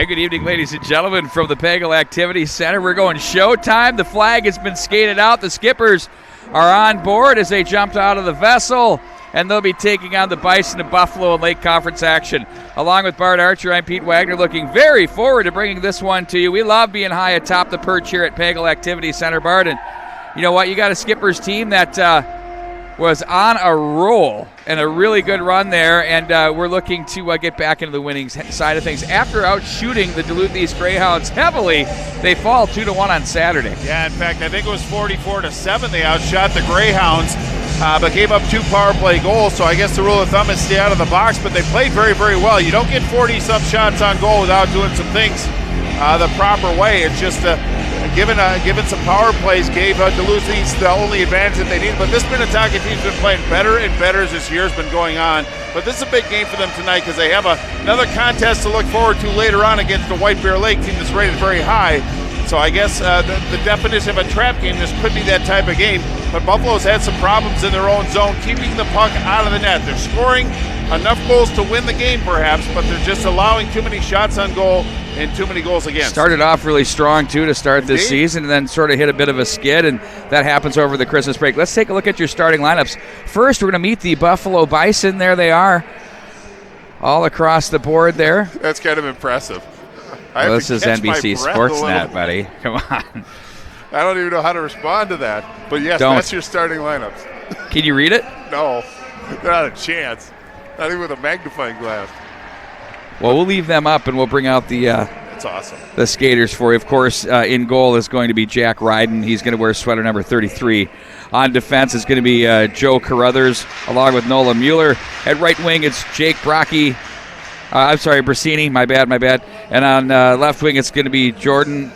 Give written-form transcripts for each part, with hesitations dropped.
And good evening, ladies and gentlemen, from the Pagel Activity Center. We're going showtime. The flag has been skated out. The skippers are on board as they jumped out of the vessel, and they'll be taking on the Bison of Buffalo in late conference action. Along with Bart Archer, I'm Pete Wagner, looking very forward to bringing this one to you. We love being high atop the perch here at Pagel Activity Center, Bart. And you know what? You got a skippers team that was on a roll and a really good run there, and we're looking to get back into the winning side of things. After out-shooting the Duluth East Greyhounds heavily, they fall 2-1 on Saturday. Yeah, in fact, I think it was 44-7 they outshot the Greyhounds, but gave up 2 power play goals, so I guess the rule of thumb is stay out of the box, but they played very, very well. You don't get 40-some shots on goal without doing some things the proper way. It's just given some power plays gave Duluth East the only advantage that they needed. But this Minnetonka team's been playing better and better as this year's been going on. But this is a big game for them tonight because they have another contest to look forward to later on against the White Bear Lake team that's rated very high. So I guess the definition of a trap game, this could be that type of game. But Buffalo's had some problems in their own zone, keeping the puck out of the net. They're scoring enough goals to win the game perhaps, but they're just allowing too many shots on goal and too many goals against. Started off really strong, too, to start this season, and then sort of hit a bit of a skid, and that happens over the Christmas break. Let's take a look at your starting lineups. First, we're going to meet the Buffalo Bison. There they are, all across the board there. That's kind of impressive. Well, this is NBC Sportsnet, buddy. Come on. I don't even know how to respond to that. But, yes, that's your starting lineups. Can you read it? No, not a chance. Not even with a magnifying glass. Well, we'll leave them up, and we'll bring out the that's awesome. The skaters for you. Of course, in goal is going to be Jack Ryden. He's going to wear sweater number 33. On defense is going to be Joe Carruthers, along with Nola Mueller. At right wing, it's Jake Brockie. Brasini. My bad. And on left wing, it's going to be Jordan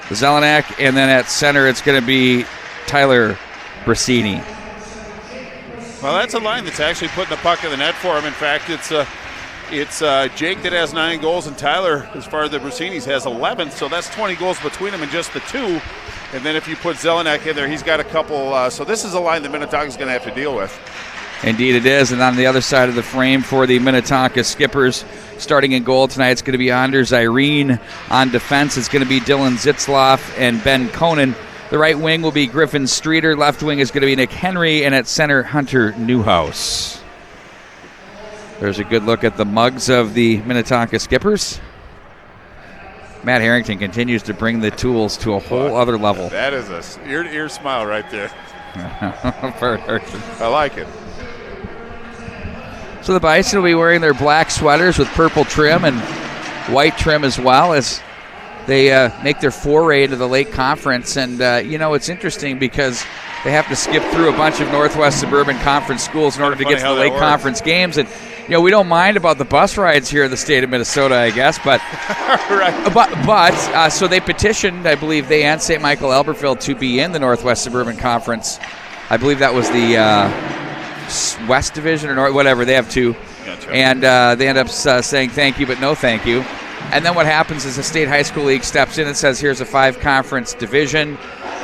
Zelenak. And then at center, it's going to be Tyler Brasini. Well, that's a line that's actually putting the puck in the net for him. In fact, it's Jake that has 9 goals, and Tyler, as far as the Brasinis, has 11. So that's 20 goals between them and just the 2. And then if you put Zelenak in there, he's got a couple. So this is a line that Minnetonka's going to have to deal with. Indeed it is. And on the other side of the frame for the Minnetonka Skippers, starting in goal tonight, it's going to be Anders Irene. On defense, it's going to be Dylan Zitzloff and Ben Conan. The right wing will be Griffin Streeter. Left wing is going to be Nick Henry. And at center, Hunter Newhouse. There's a good look at the mugs of the Minnetonka Skippers. Matt Harrington continues to bring the tools to a whole other level. That is a ear-to-ear smile right there. I like it. So the Bison will be wearing their black sweaters with purple trim and white trim as well as they make their foray into the Lake Conference. And, it's interesting because they have to skip through a bunch of Northwest Suburban Conference schools in order to get to the Lake Conference games. And, we don't mind about the bus rides here in the state of Minnesota, I guess. But, right. So they petitioned, I believe, they and St. Michael Albertville to be in the Northwest Suburban Conference. I believe that was the West Division or whatever. They have 2. Gotcha. And they end up saying thank you, but no thank you. And then what happens is the State High School League steps in and says, here's a 5-conference division.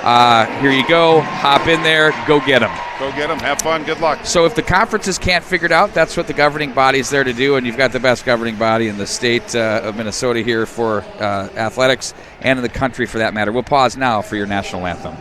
Here you go. Hop in there. Go get them. Go get them. Have fun. Good luck. So if the conferences can't figure it out, that's what the governing body's there to do, and you've got the best governing body in the state of Minnesota here for athletics and in the country for that matter. We'll pause now for your national anthem.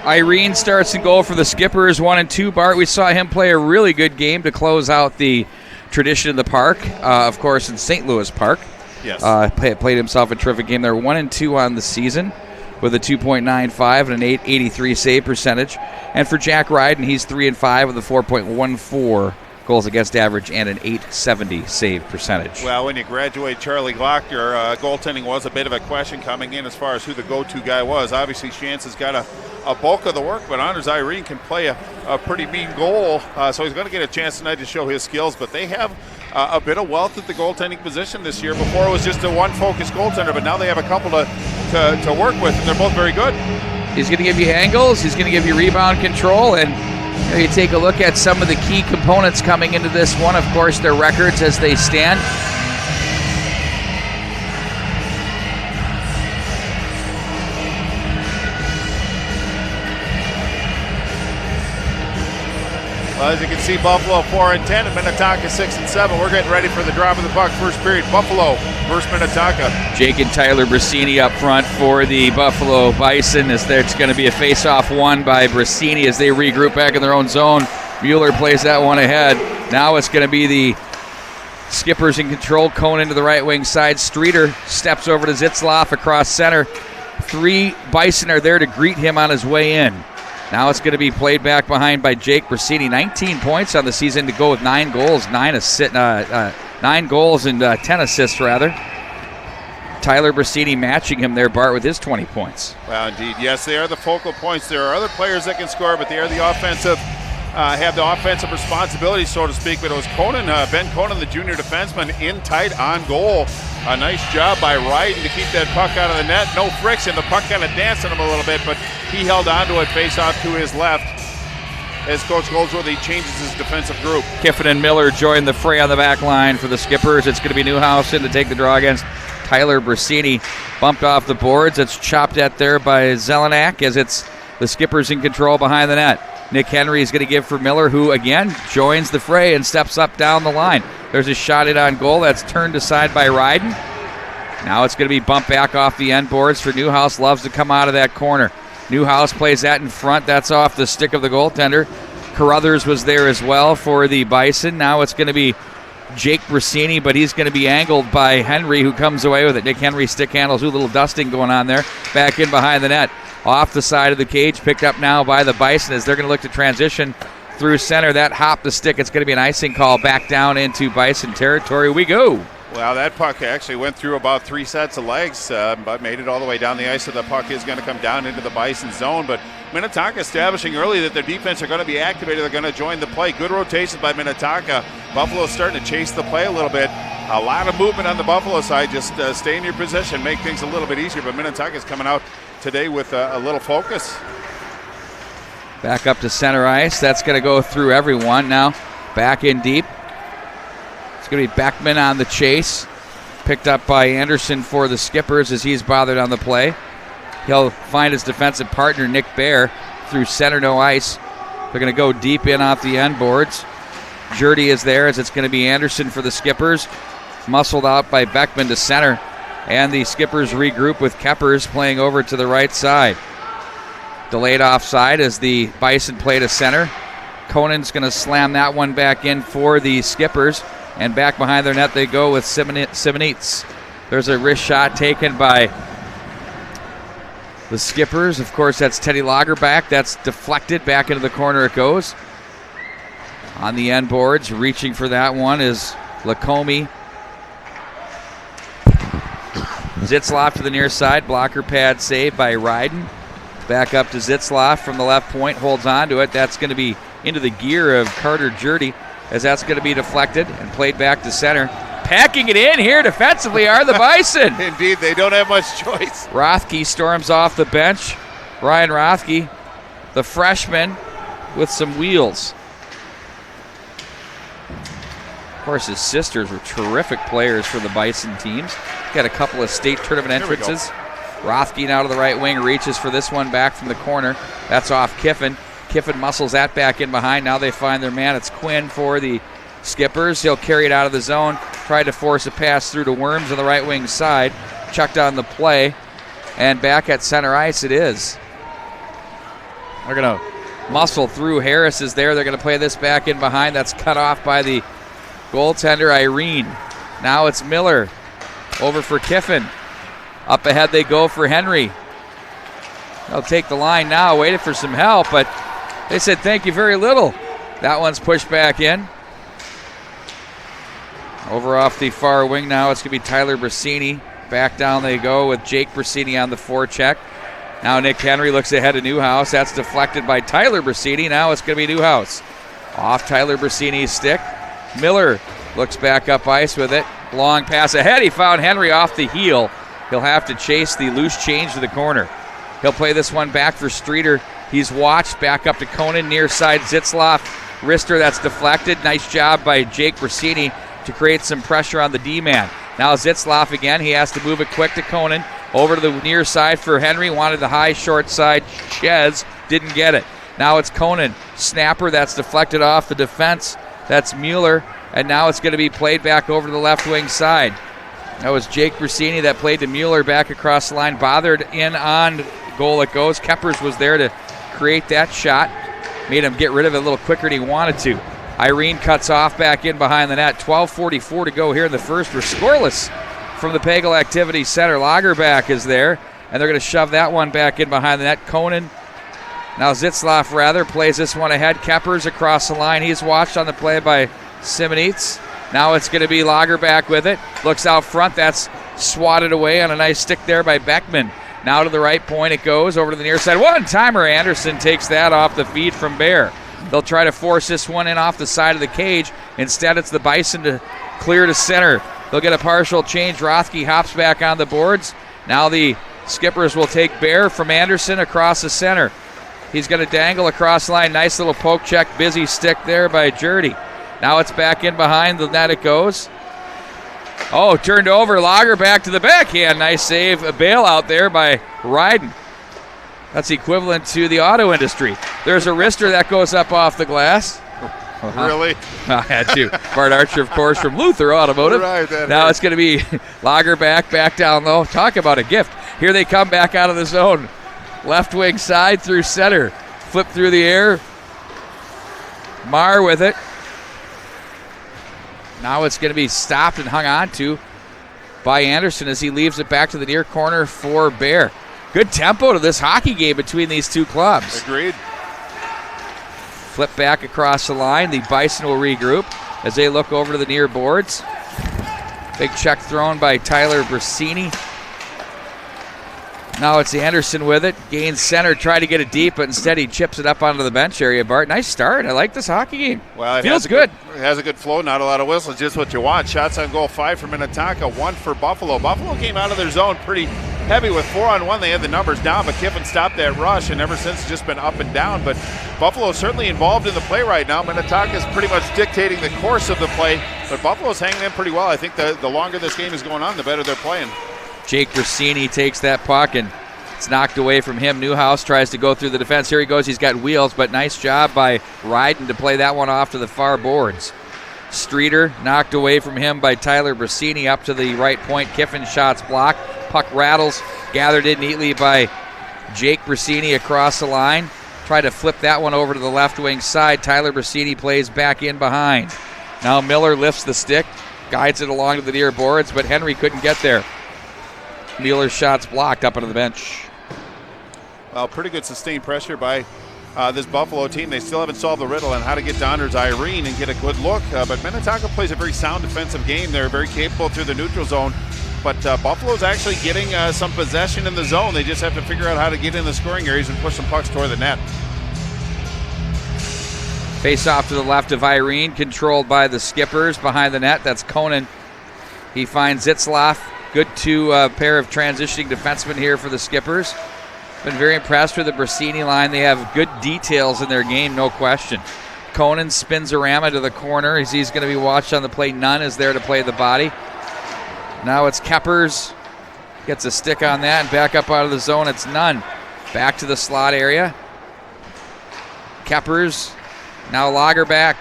Irene starts in goal for the Skippers, 1-2. Bart, we saw him play a really good game to close out the tradition in the park, of course, in St. Louis Park. Yes. Played himself a terrific game. They're 1-2 on the season with a 2.95 and an 883 save percentage. And for Jack Ryden, he's 3-5 with a 4.14 goals against average and an 870 save percentage. Well, when you graduate Charlie Glock, your goaltending was a bit of a question coming in as far as who the go-to guy was. Obviously, Chance has got a bulk of the work, but Anders Irene can play a pretty mean goal, so he's going to get a chance tonight to show his skills. But they have a bit of wealth at the goaltending position this year. Before it was just a one-focused goaltender, but now they have a couple to work with, and they're both very good. He's going to give you angles, he's going to give you rebound control, and you take a look at some of the key components coming into this one. Of course, their records as they stand. Well, as you can see, Buffalo 4-10 and Minnetonka 6-7. We're getting ready for the drop of the puck. First period, Buffalo versus Minnetonka. Jake and Tyler Brasini up front for the Buffalo Bison. It's going to be a face-off won by Brasini as they regroup back in their own zone. Mueller plays that one ahead. Now it's going to be the Skippers in control. Conan to the right wing side. Streeter steps over to Zitzloff across center. 3 Bison are there to greet him on his way in. Now it's going to be played back behind by Jake Brasini. 19 points on the season to go with 9 goals, 9 goals and 10 assists rather. Tyler Brasini matching him there, Bart, with his 20 points. Well, indeed, yes, they are the focal points. There are other players that can score, but they are the offensive, have the offensive responsibility, so to speak. But it was Conan, Ben Conan, the junior defenseman, in tight on goal. A nice job by Ryden to keep that puck out of the net. No friction. The puck kind of dancing him a little bit, but he held on to it, face off to his left. As Coach Goldsworthy changes his defensive group. Kiffin and Miller join the fray on the back line for the Skippers. It's going to be Newhouse in to take the draw against Tyler Brasini. Bumped off the boards. It's chopped at there by Zelenak as it's the Skippers in control behind the net. Nick Henry is going to give for Miller, who again joins the fray and steps up down the line. There's a shot in on goal that's turned aside by Ryden. Now it's going to be bumped back off the end boards for Newhouse. Loves to come out of that corner. Newhouse plays that in front. That's off the stick of the goaltender. Carruthers was there as well for the Bison. Now it's going to be Jake Brasini, but he's going to be angled by Henry, who comes away with it. Nick Henry stick handles, a little dusting going on there. Back in behind the net. Off the side of the cage, picked up now by the Bison as they're going to look to transition through center. That hop the stick. It's going to be an icing call back down into Bison territory. We go. Well, that puck actually went through about 3 sets of legs, but made it all the way down the ice, so the puck is going to come down into the Bison zone. But Minnetonka establishing early that their defense are going to be activated. They're going to join the play. Good rotations by Minnetonka. Buffalo's starting to chase the play a little bit. A lot of movement on the Buffalo side. Just stay in your position, make things a little bit easier. But Minnetonka's coming out today with a little focus. Back up to center ice. That's going to go through everyone now. Back in deep. It's going to be Beckman on the chase. Picked up by Anderson for the Skippers as he's bothered on the play. He'll find his defensive partner, Nick Bear, through center, no ice. They're going to go deep in off the end boards. Jurdy is there as it's going to be Anderson for the Skippers. Muscled out by Beckman to center. And the Skippers regroup with Keppers playing over to the right side. Delayed offside as the Bison play to center. Conan's going to slam that one back in for the Skippers. And back behind their net they go with Simonitz. There's a wrist shot taken by the Skippers. Of course, that's Teddy Lagerback. That's deflected. Back into the corner it goes. On the end boards, reaching for that one is Lacombe. Zitzloff to the near side. Blocker pad saved by Ryden. Back up to Zitzloff from the left point. Holds on to it. That's going to be into the gear of Carter Jurdy, as that's going to be deflected and played back to center. Packing it in here defensively are the Bison. Indeed, they don't have much choice. Rothke storms off the bench. Ryan Rothke, the freshman, with some wheels. Of course, his sisters were terrific players for the Bison teams. Got a couple of state tournament entrances. Rothke now to the right wing, reaches for this one back from the corner. That's off Kiffin. Kiffin muscles that back in behind. Now they find their man. It's Quinn for the Skippers. He'll carry it out of the zone. Try to force a pass through to Worms on the right wing side. Chucked on the play. And back at center ice it is. They're going to muscle through. Harris is there. They're going to play this back in behind. That's cut off by the goaltender, Irene. Now it's Miller over for Kiffin. Up ahead they go for Henry. They'll take the line now, waited for some help, but they said thank you very little. That one's pushed back in. Over off the far wing now, it's going to be Tyler Brasini. Back down they go with Jake Brasini on the forecheck. Now Nick Henry looks ahead to Newhouse. That's deflected by Tyler Brasini. Now it's going to be Newhouse. Off Tyler Brasini's stick. Miller looks back up ice with it. Long pass ahead. He found Henry off the heel. He'll have to chase the loose change to the corner. He'll play this one back for Streeter. He's watched. Back up to Conan. Near side Zitzloff. Wrister, that's deflected. Nice job by Jake Brasini to create some pressure on the D-man. Now Zitzloff again. He has to move it quick to Conan. Over to the near side for Henry. Wanted the high short side. Chez didn't get it. Now it's Conan. Snapper, that's deflected off the defense. That's Mueller. And now it's going to be played back over to the left wing side. That was Jake Brasini that played to Mueller back across the line. Bothered in on goal it goes. Keppers was there to create that shot. Made him get rid of it a little quicker than he wanted to. Irene cuts off back in behind the net. 12:44 to go here in the first. We're scoreless from the Pagel Activity Center. Lagerback is there, and they're going to shove that one back in behind the net. Conan, now Zitzloff rather, plays this one ahead. Keppers across the line. He's watched on the play by Simonitz. Now it's going to be Lagerback with it. Looks out front. That's swatted away on a nice stick there by Beckman. Now to the right point it goes. Over to the near side. One-timer. Anderson takes that off the feed from Bear. They'll try to force this one in off the side of the cage. Instead, it's the Bison to clear to center. They'll get a partial change. Rothke hops back on the boards. Now the Skippers will take Bear from Anderson across the center. He's going to dangle across the line. Nice little poke check. Busy stick there by Jurdy. Now it's back in behind the net it goes. Oh, turned over. Lagerback to the backhand. Nice save. A bailout there by Ryden. That's equivalent to the auto industry. There's a wrister that goes up off the glass. Really? I had to. Bart Archer, of course, from Luther Automotive. Right, now it's going to be Lagerback back down low. Talk about a gift. Here they come back out of the zone. Left wing side through center. Flip through the air. Marr with it. Now it's going to be stopped and hung on to by Anderson as he leaves it back to the near corner for Bear. Good tempo to this hockey game between these two clubs. Agreed. Flip back across the line. The Bison will regroup as they look over to the near boards. Big check thrown by Tyler Brasini. Now it's Anderson with it. Gains center, try to get it deep, but instead he chips it up onto the bench area, Bart. Nice start. I like this hockey game. Well, it feels good. It has a good flow, not a lot of whistles, just what you want. Shots on goal, 5 for Minnetonka, 1 for Buffalo. Buffalo came out of their zone pretty heavy with 4-on-1. They had the numbers down, but Kiffin stopped that rush, and ever since it's just been up and down. But Buffalo is certainly involved in the play right now. Minnetonka is pretty much dictating the course of the play, but Buffalo's hanging in pretty well. I think the longer this game is going on, the better they're playing. Jake Brasini takes that puck, and it's knocked away from him. Newhouse tries to go through the defense. Here he goes. He's got wheels, but nice job by Ryden to play that one off to the far boards. Streeter knocked away from him by Tyler Brasini up to the right point. Kiffin shots blocked. Puck rattles. Gathered in neatly by Jake Brasini across the line. Try to flip that one over to the left wing side. Tyler Brasini plays back in behind. Now Miller lifts the stick, guides it along to the near boards, but Henry couldn't get there. Mueller's shot's blocked up onto the bench. Well, pretty good sustained pressure by this Buffalo team. They still haven't solved the riddle on how to get to Anders Irene and get a good look. But Minnetonka plays a very sound defensive game. They're very capable through the neutral zone. But Buffalo's actually getting some possession in the zone. They just have to figure out how to get in the scoring areas and push some pucks toward the net. Face off to the left of Irene, controlled by the Skippers behind the net. That's Conan. He finds Zitzloff. Good pair of transitioning defensemen here for the Skippers. Been very impressed with the Brasini line. They have good details in their game, no question. Conan spins Arama to the corner as he's going to be watched on the play. Nunn is there to play the body. Now it's Keppers. Gets a stick on that and back up out of the zone. It's Nunn. Back to the slot area. Keppers. Now Lagerback.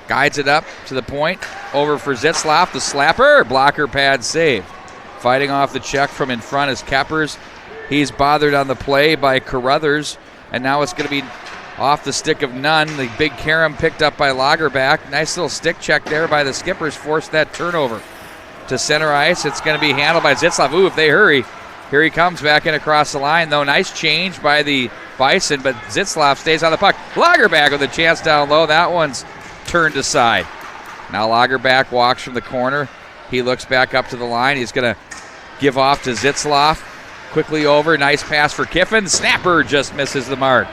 Guides it up to the point. Over for Zitzloff. The slapper. Blocker pad save. Fighting off the check from in front is Keppers. He's bothered on the play by Carruthers. And now it's going to be off the stick of Nunn. The big carom picked up by Lagerback. Nice little stick check there by the Skippers. Forced that turnover to center ice. It's going to be handled by Zitzlaff. Ooh, if they hurry. Here he comes back in across the line, though. Nice change by the Bison, but Zitzlaff stays on the puck. Lagerback with a chance down low. That one's turned aside. Now Lagerback walks from the corner. He looks back up to the line. He's going to give off to Zitzlaff. Quickly over. Nice pass for Kiffin. Snapper just misses the mark.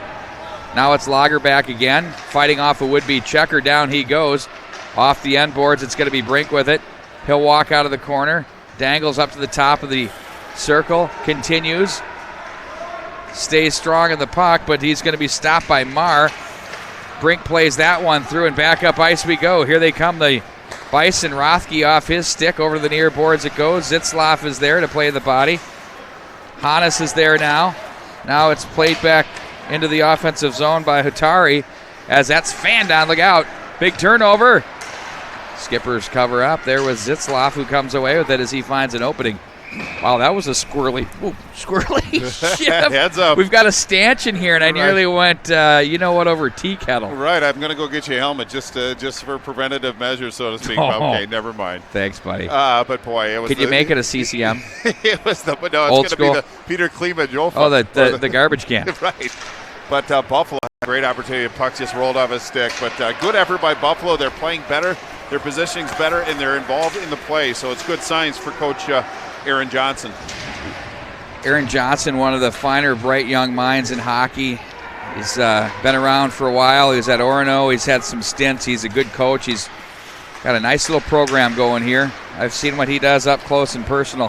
Now it's Lagerback again, fighting off a would-be checker. Down he goes. Off the end boards, it's going to be Brink with it. He'll walk out of the corner. Dangles up to the top of the circle. Continues. Stays strong in the puck, but he's going to be stopped by Marr. Brink plays that one through, and back up ice we go. Here they come, the Bison. Rothke off his stick. Over the near boards it goes. Zitzlaff is there to play the body. Hannes is there now. Now it's played back into the offensive zone by Hutari as that's fanned on. Look out. Big turnover. Skippers cover up. There was Zitzlaff who comes away with it as he finds an opening. Wow, that was a squirrely shift. Heads up. We've got a stanchion here, and I nearly went, over tea kettle. Right, I'm going to go get you a helmet just for preventative measures, so to speak. Okay, never mind. Thanks, buddy. But boy, it was. Could you make it a CCM? It was it's old school. Be the Peter Klima Joe. Oh, the garbage can. Right. But Buffalo had a great opportunity. Puck just rolled off his stick. But good effort by Buffalo. They're playing better. Their positioning's better, and they're involved in the play. So it's good signs for Coach Aaron Johnson. Aaron Johnson, one of the finer, bright young minds in hockey. He's been around for a while. He was at Orono. He's had some stints. He's a good coach. He's got a nice little program going here. I've seen what he does up close and personal.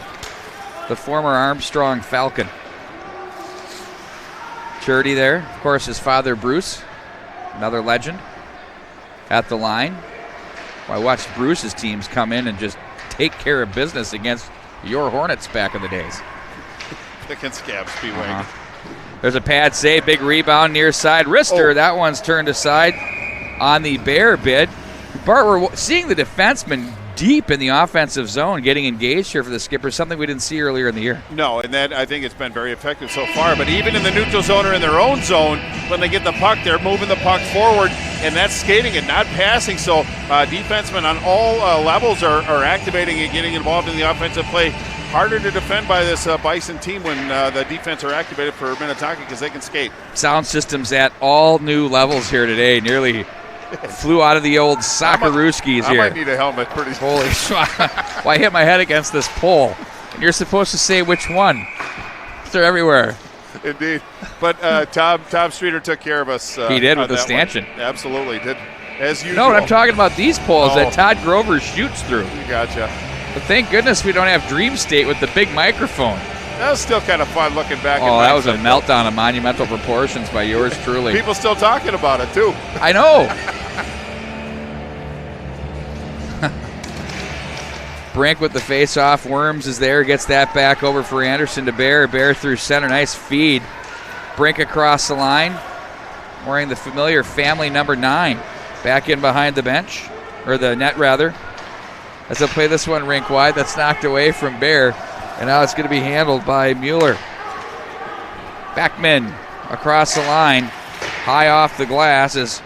The former Armstrong Falcon. Churdy there. Of course, his father, Bruce, another legend, at the line. I watched Bruce's teams come in and just take care of business against your Hornets back in the days. Thick and scabs, B-Wing. There's a pad save, big rebound near side. Wrister, that one's turned aside on the Bear bid. Bart, we're seeing the defenseman deep in the offensive zone getting engaged here for the Skippers, something we didn't see earlier in the year. No, and that I think it's been very effective so far. But even in the neutral zone or in their own zone, when they get the puck, they're moving the puck forward, and that's skating and not passing. So defensemen on all levels are activating and getting involved in the offensive play. Harder to defend by this Bison team when the defense are activated for Minnetonka because they can skate. Sound systems at all new levels here today. Nearly flew out of the old Soccerooskies here. I might need a helmet pretty soon. Holy shit. Well, I hit my head against this pole. And you're supposed to say which one. They're everywhere. Indeed. But Tom Streeter took care of us. He did with the stanchion. Absolutely. Did as usual. No, I'm talking about these poles that Todd Grover shoots through. You gotcha. But thank goodness we don't have Dream State with the big microphone. That was still kind of fun looking back. Oh, that was a meltdown of monumental proportions by yours truly. People still talking about it, too. I know. Brink with the face-off. Worms is there, gets that back over for Anderson to Bear. Bear through center, nice feed. Brink across the line, wearing the familiar family number 9. Back in behind the bench, or the net rather. As they'll play this one rink wide, that's knocked away from Bear. And now it's going to be handled by Mueller. Beckman across the line, high off the glass as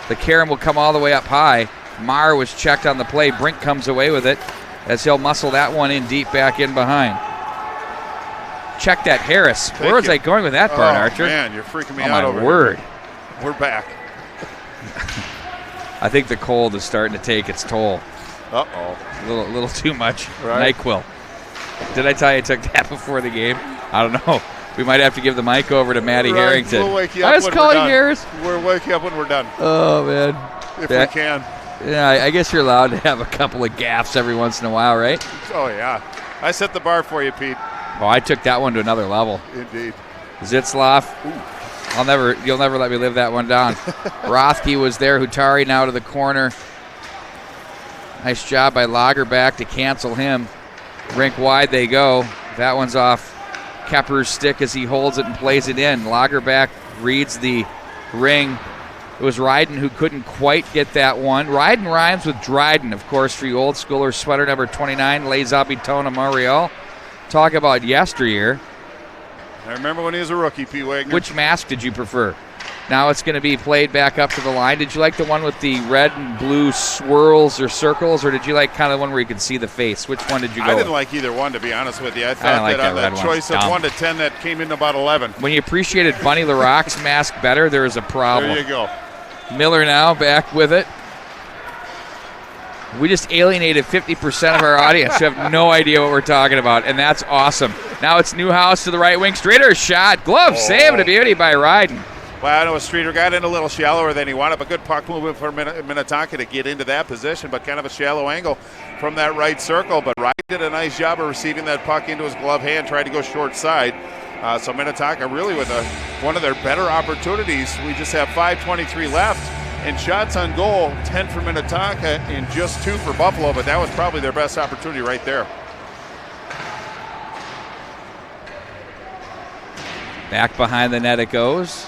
the carom will come all the way up high. Marr was checked on the play. Brink comes away with it as he'll muscle that one in deep back in behind. Check that, Harris. Where was I going with that, Bart Archer? Man, you're freaking me out over here. Oh, my word. We're back. I think the cold is starting to take its toll. Uh-oh. A little too much. Right. NyQuil. Did I tell you I took that before the game? I don't know. We might have to give the mic over to Matty Harrington. We'll wake you up I was calling Harris. We'll wake you up when we're done. Oh, man. If we can. Yeah, I guess you're allowed to have a couple of gaffes every once in a while, right? Oh, yeah. I set the bar for you, Pete. Oh, I took that one to another level. Indeed. Zitzlaff. You'll never let me live that one down. Rothke was there. Hutari now to the corner. Nice job by Lagerback to cancel him. Rink wide they go. That one's off Kepper's stick as he holds it and plays it in. Lagerback reads the ring. It was Ryden who couldn't quite get that one. Ryden rhymes with Dryden, of course, for you old schoolers. Sweater number 29, Les Habitants Montreal. Talk about yesteryear. I remember when he was a rookie, P. Wagner. Which mask did you prefer? Now it's going to be played back up to the line. Did you like the one with the red and blue swirls or circles, or did you like kind of the one where you could see the face? Which one did you go I didn't with? like either one, to be honest with you. I I thought like that on that the red choice one. of Dumb. 1 to 10, that came in about 11. When you appreciated Bunny LaRocque's mask better, there is a problem. There you go. Miller now back with it. We just alienated 50% of our audience who have no idea what we're talking about, and that's awesome. Now it's Newhouse to the right wing. Streeter shot. Glove save to beauty by Ryden. Well, I know Streeter got in a little shallower than he wanted, but good puck movement for Minnetonka to get into that position, but kind of a shallow angle from that right circle. But Ryden did a nice job of receiving that puck into his glove hand, tried to go short side. So Minnetonka really with one of their better opportunities. We just have 5:23 left. And shots on goal, 10 for Minnetonka and just 2 for Buffalo, but that was probably their best opportunity right there. Back behind the net it goes.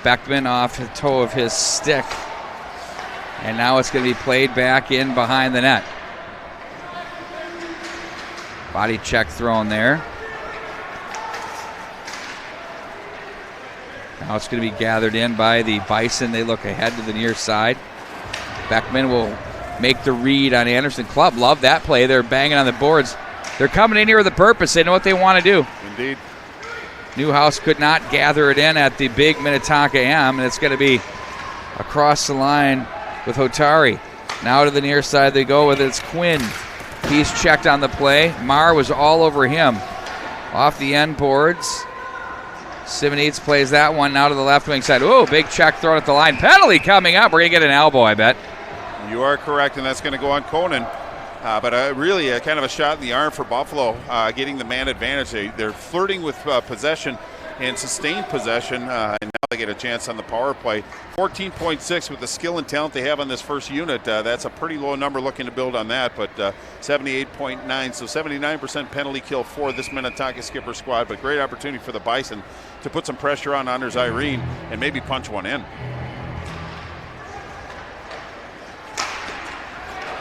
Beckman off the toe of his stick. And now it's going to be played back in behind the net. Body check thrown there. Now it's going to be gathered in by the Bison. They look ahead to the near side. Beckman will make the read on Anderson. Club love that play. They're banging on the boards. They're coming in here with a purpose. They know what they want to do. Indeed. Newhouse could not gather it in at the big Minnetonka M, and it's going to be across the line with Hotari. Now to the near side they go with it. It's Quinn. He's checked on the play. Marr was all over him. Off the end boards. Simonides plays that one now to the left wing side. Ooh, big check thrown at the line. Penalty coming up. We're going to get an elbow, I bet. You are correct, and that's going to go on Conan. But really kind of a shot in the arm for Buffalo, getting the man advantage. They're flirting with possession and sustained possession, and now they get a chance on the power play. 14.6 with the skill and talent they have on this first unit. That's a pretty low number, looking to build on that, but 78.9, so 79% penalty kill for this Minnetonka skipper squad, but great opportunity for the Bison to put some pressure on Anders Irene and maybe punch one in.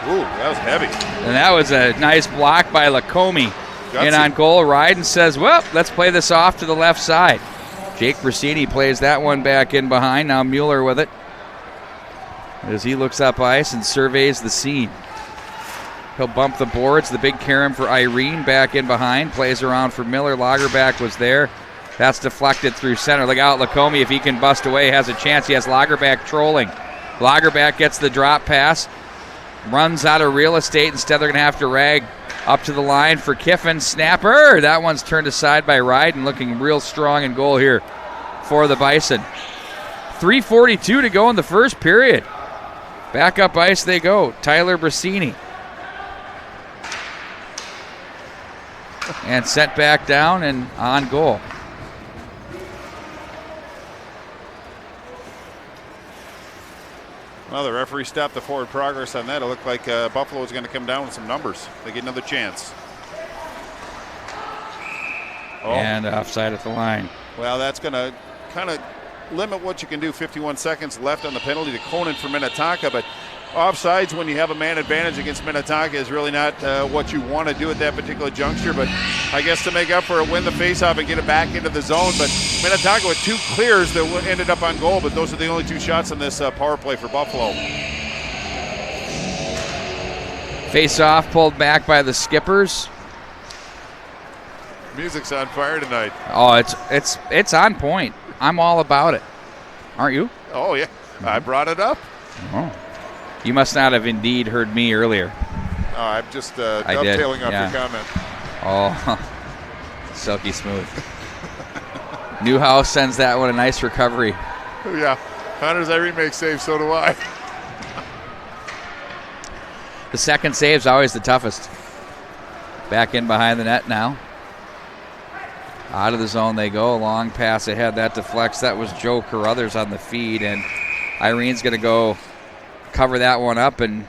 Ooh, that was heavy. And that was a nice block by Lacombe. In on goal, Ryden says, well, let's play this off to the left side. Jake Brasini plays that one back in behind. Now Mueller with it as he looks up ice and surveys the scene. He'll bump the boards. The big carom for Irene back in behind. Plays around for Miller. Lagerback was there. That's deflected through center. Look out, Lacombe, if he can bust away, has a chance. He has Lagerback trolling. Lagerback gets the drop pass. Runs out of real estate. Instead, they're going to have to rag up to the line for Kiffin. Snapper. That one's turned aside by Ryden, looking real strong in goal here for the Bison. 3:42 to go in the first period. Back up ice they go. Tyler Brasini. And sent back down and on goal. Well, the referee stopped the forward progress on that. It looked like Buffalo was going to come down with some numbers. They get another chance. Oh. And offside at the line. Well, that's going to kind of limit what you can do. 51 seconds left on the penalty to Conan for Minnetonka, but offsides when you have a man advantage against Minnetonka is really not what you want to do at that particular juncture, but I guess to make up for it, win the faceoff and get it back into the zone. But Minnetonka with 2 clears that ended up on goal, but those are the only 2 shots on this power play for Buffalo. Face-off pulled back by the Skippers. Music's on fire tonight. Oh, it's on point. I'm all about it. Aren't you? Oh, yeah. I brought it up. Oh. You must not have indeed heard me earlier. Oh, I'm just dovetailing off your comment. Oh, silky smooth. Newhouse sends that one a nice recovery. Yeah. Anders Irene makes saves, so do I. The second save's always the toughest. Back in behind the net now. Out of the zone they go. Long pass ahead. That deflects. That was Joe Carruthers on the feed, and Irene's going to go cover that one up, and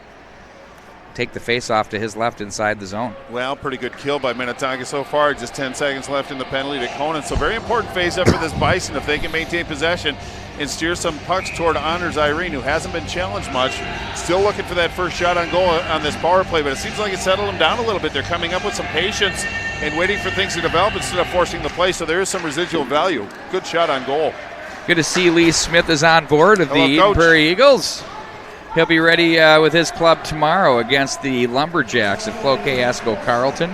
take the face-off to his left inside the zone. Well, pretty good kill by Minnetonka so far. Just 10 seconds left in the penalty to Conan. So very important face-up for this Bison if they can maintain possession and steer some pucks toward Honors Irene, who hasn't been challenged much. Still looking for that first shot on goal on this power play, but it seems like it settled them down a little bit. They're coming up with some patience and waiting for things to develop instead of forcing the play, so there is some residual value. Good shot on goal. Good to see Lee Smith is on board of the Eden Prairie Eagles. He'll be ready with his club tomorrow against the Lumberjacks of Cloquet Esco Carleton.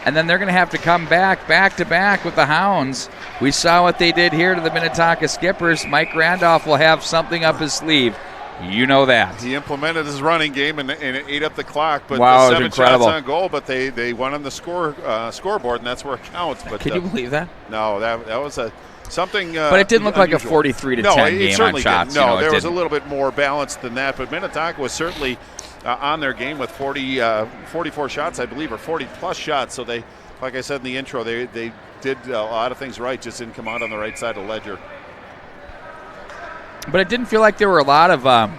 And then they're going to have to come back-to-back with the Hounds. We saw what they did here to the Minnetonka Skippers. Mike Randolph will have something up his sleeve. You know that. He implemented his running game and it ate up the clock. But wow, the 7 incredible. shots on goal, but they won on the scoreboard, and that's where it counts. But can you believe that? No, that was something. But it didn't look unusual. like a 43-10 game on shots. No, there was a little bit more balanced than that. But Minnetonka was certainly on their game with 44 shots, I believe, or 40-plus shots. So they, like I said in the intro, they did a lot of things right, just didn't come out on the right side of the ledger. But it didn't feel like there were a lot of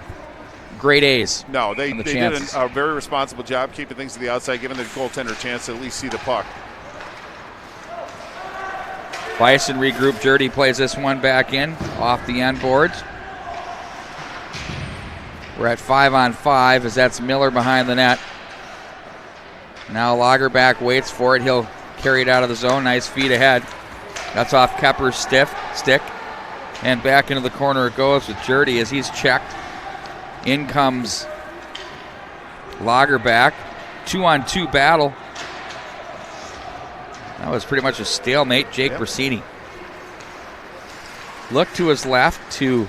grade A's. No, they did a very responsible job keeping things to the outside, giving the goaltender a chance to at least see the puck. Bison regroup. Jurdy plays this one back in off the end boards. We're at 5-on-5 as that's Miller behind the net. Now Lagerback waits for it. He'll carry it out of the zone. Nice feed ahead. That's off Kepper's stick. And back into the corner it goes with Jurdy as he's checked. In comes Lagerback. 2-on-2 battle. That was pretty much a stalemate. Jake Brasini. Look to his left to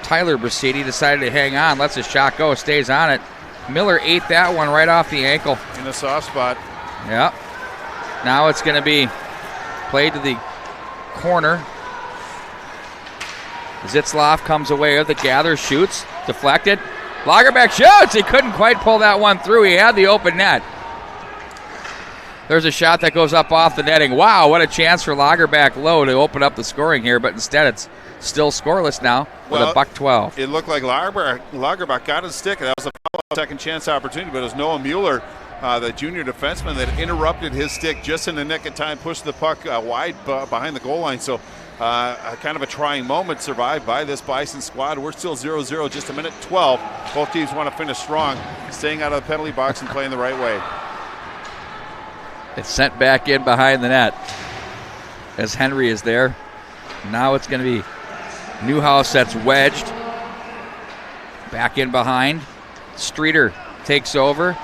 Tyler Brasini. Decided to hang on. Lets his shot go. Stays on it. Miller ate that one right off the ankle. In the soft spot. Yep. Now it's going to be played to the corner. Zitzloff comes away with the gather, shoots, deflected. Lagerback shoots. He couldn't quite pull that one through. He had the open net. There's a shot that goes up off the netting. Wow, what a chance for Lagerback low to open up the scoring here, but instead it's still scoreless now with a $1.12. It looked like Lagerback got his stick. That was a second chance opportunity, but it was Noah Mueller, the junior defenseman, that interrupted his stick just in the nick of time, pushed the puck wide behind the goal line. So kind of a trying moment survived by this Bison squad. We're still 0-0, just a minute 12. Both teams want to finish strong, staying out of the penalty box and playing the right way. It's sent back in behind the net as Henry is there. Now it's going to be Newhouse that's wedged. Back in behind. Streeter takes over.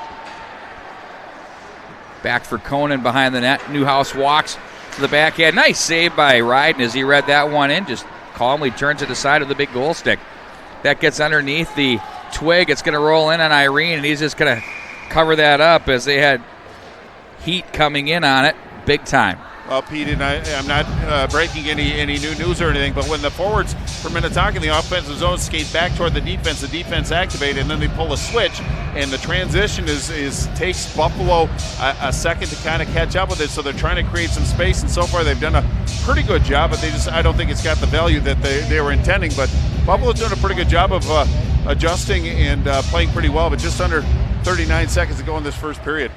Back for Conan behind the net. Newhouse walks to the backhand. Nice save by Ryden as he read that one in. Just calmly turns it aside of the big goal stick. That gets underneath the twig. It's going to roll in on Irene, and he's just going to cover that up as they had heat coming in on it big time. Well, Pete, and I'm not breaking any new news or anything, but when the forwards for Minnetonka in the offensive zone skate back toward the defense activated, and then they pull a switch, and the transition takes Buffalo a second to kind of catch up with it, so they're trying to create some space, and so far they've done a pretty good job, but I don't think it's got the value that they were intending, but Buffalo's doing a pretty good job of adjusting and playing pretty well, but just under 39 seconds to go in this first period.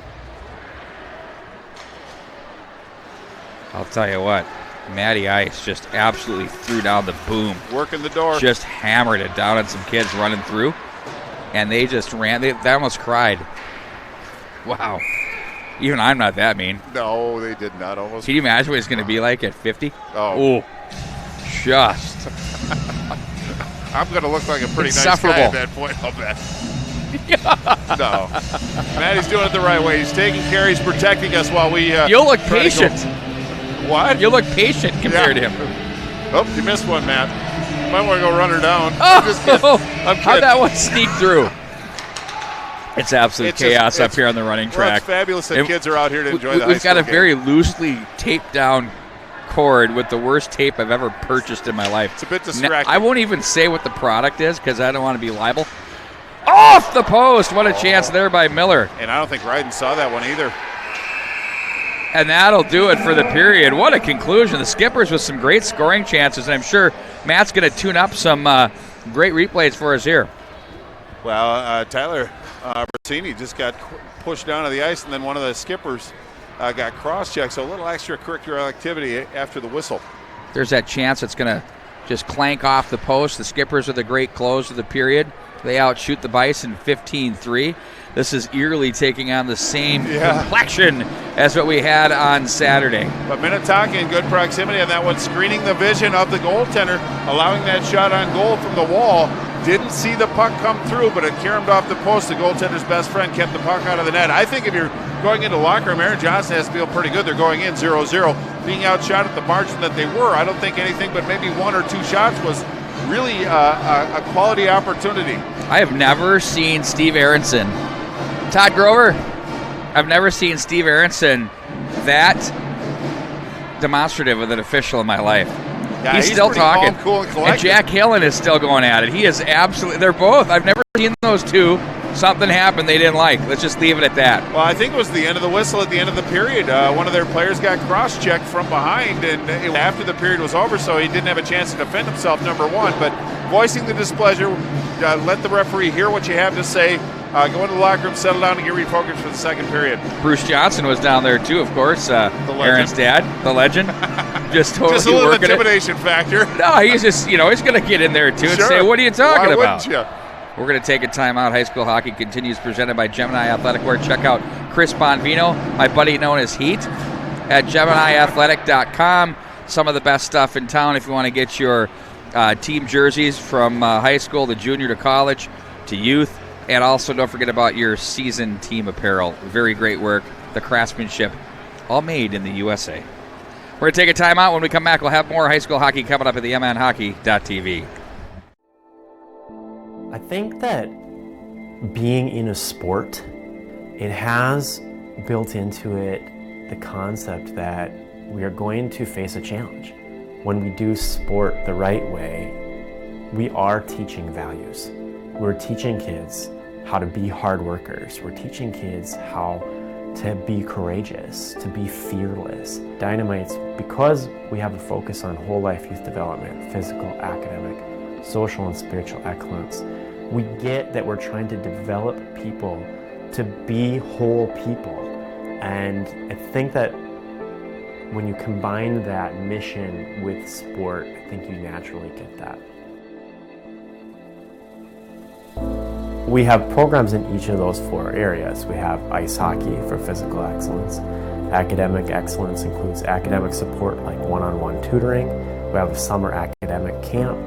I'll tell you what, Matty Ice just absolutely threw down the boom. Working the door. Just hammered it down on some kids running through. And they just ran. They almost cried. Wow. Even I'm not that mean. No, they did not almost. Can you imagine what it's going to be like at 50? Oh. Just. I'm going to look like a pretty nice guy at that point, I'll bet. No. Matty's doing it the right way. He's taking care. He's protecting us while we... You'll look patient. What? You look patient compared to him. Oh, you missed one, Matt. You might want to go run her down. Oh, how'd that one sneak through? It's absolute chaos up here on the running track. It's fabulous that kids are out here to enjoy the high We've got a game. very loosely taped down cord with the worst tape I've ever purchased in my life. It's a bit distracting. I won't even say what the product is because I don't want to be liable. Off the post. What a chance there by Miller. And I don't think Ryden saw that one either. And that'll do it for the period. What a conclusion. The Skippers with some great scoring chances, and I'm sure Matt's going to tune up some great replays for us here. Well, Tyler Rossini just got pushed down to the ice, and then one of the skippers got cross-checked, so a little extracurricular activity after the whistle. There's that chance it's going to just clank off the post. The Skippers are the great close of the period. They outshoot the Bison 15-3. This is eerily taking on the same complexion as what we had on Saturday. But Minnetonka in good proximity on that one, screening the vision of the goaltender, allowing that shot on goal from the wall. Didn't see the puck come through, but it caromed off the post. The goaltender's best friend kept the puck out of the net. I think if you're going into the locker room, Aaron Johnson has to feel pretty good. They're going in 0-0. Being outshot at the margin that they were, I don't think anything but maybe one or two shots was really a quality opportunity. I have never seen Steve Aronson. Todd Grover, I've never seen Steve Aronson that demonstrative with an official in my life. Yeah, he's still talking. Calm, cool, and collected. And Jack Hillen is still going at it. He is absolutely, they're both. I've never seen those two. Something happened they didn't like. Let's just leave it at that. Well, I think it was the end of the whistle at the end of the period. One of their players got cross-checked from behind, and after the period was over, so he didn't have a chance to defend himself, number one. But voicing the displeasure, let the referee hear what you have to say. Go into the locker room, settle down, and get refocused for the second period. Bruce Johnson was down there too, of course. Aaron's dad, the legend. Just totally just a little working intimidation factor. No, he's just, he's going to get in there too and say, what are you talking about? Wouldn't you? We're going to take a timeout. High school hockey continues, presented by Gemini Athletic Wear. Check out Chris Bonvino, my buddy known as Heat, at GeminiAthletic.com. Some of the best stuff in town if you want to get your team jerseys from high school to junior to college to youth. And also don't forget about your season team apparel. Very great work. The craftsmanship, all made in the USA. We're going to take a timeout. When we come back, we'll have more high school hockey coming up at the mnhockey.tv. I think that being in a sport, it has built into it the concept that we are going to face a challenge. When we do sport the right way, we are teaching values. We're teaching kids how to be hard workers. We're teaching kids how to be courageous, to be fearless. Dynamite's, because we have a focus on whole life youth development, physical, academic, social and spiritual excellence, we get that we're trying to develop people to be whole people. And I think that when you combine that mission with sport, I think you naturally get that. We have programs in each of those four areas. We have ice hockey for physical excellence. Academic excellence includes academic support like one-on-one tutoring. We have a summer academic camp.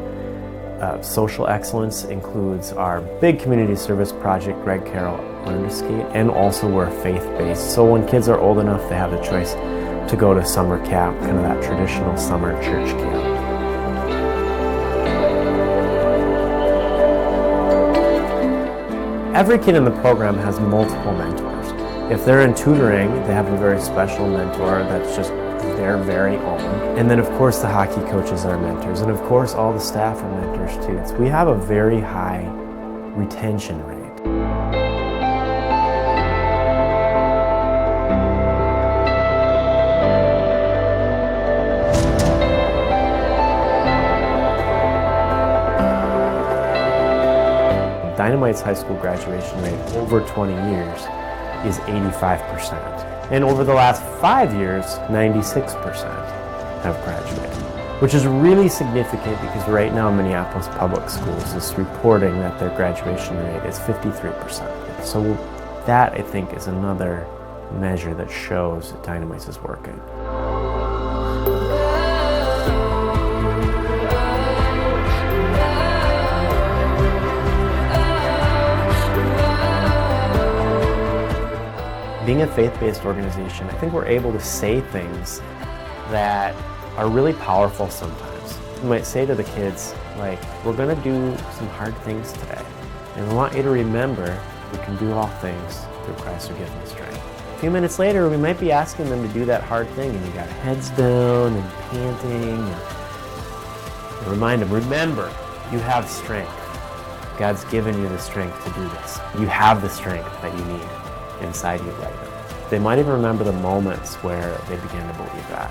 Social excellence includes our big community service project, Greg Carroll Learn to Skate, and also we're faith-based. So when kids are old enough, they have the choice to go to summer camp, kind of that traditional summer church camp. Every kid in the program has multiple mentors. If they're in tutoring, they have a very special mentor that's just their very own. And then of course the hockey coaches are mentors, and of course all the staff are mentors too. So we have a very high retention rate. Dynamite's high school graduation rate over 20 years is 85%. And over the last 5 years, 96% have graduated, which is really significant because right now Minneapolis Public Schools is reporting that their graduation rate is 53%. So that, I think, is another measure that shows that Dynamite is working. Being a faith-based organization, I think we're able to say things that are really powerful sometimes. We might say to the kids, like, we're gonna do some hard things today. And we want you to remember we can do all things through Christ who gives us strength. A few minutes later, we might be asking them to do that hard thing and you got heads down and panting. And remind them, remember, you have strength. God's given you the strength to do this. You have the strength that you need inside you right now. They might even remember the moments where they began to believe that,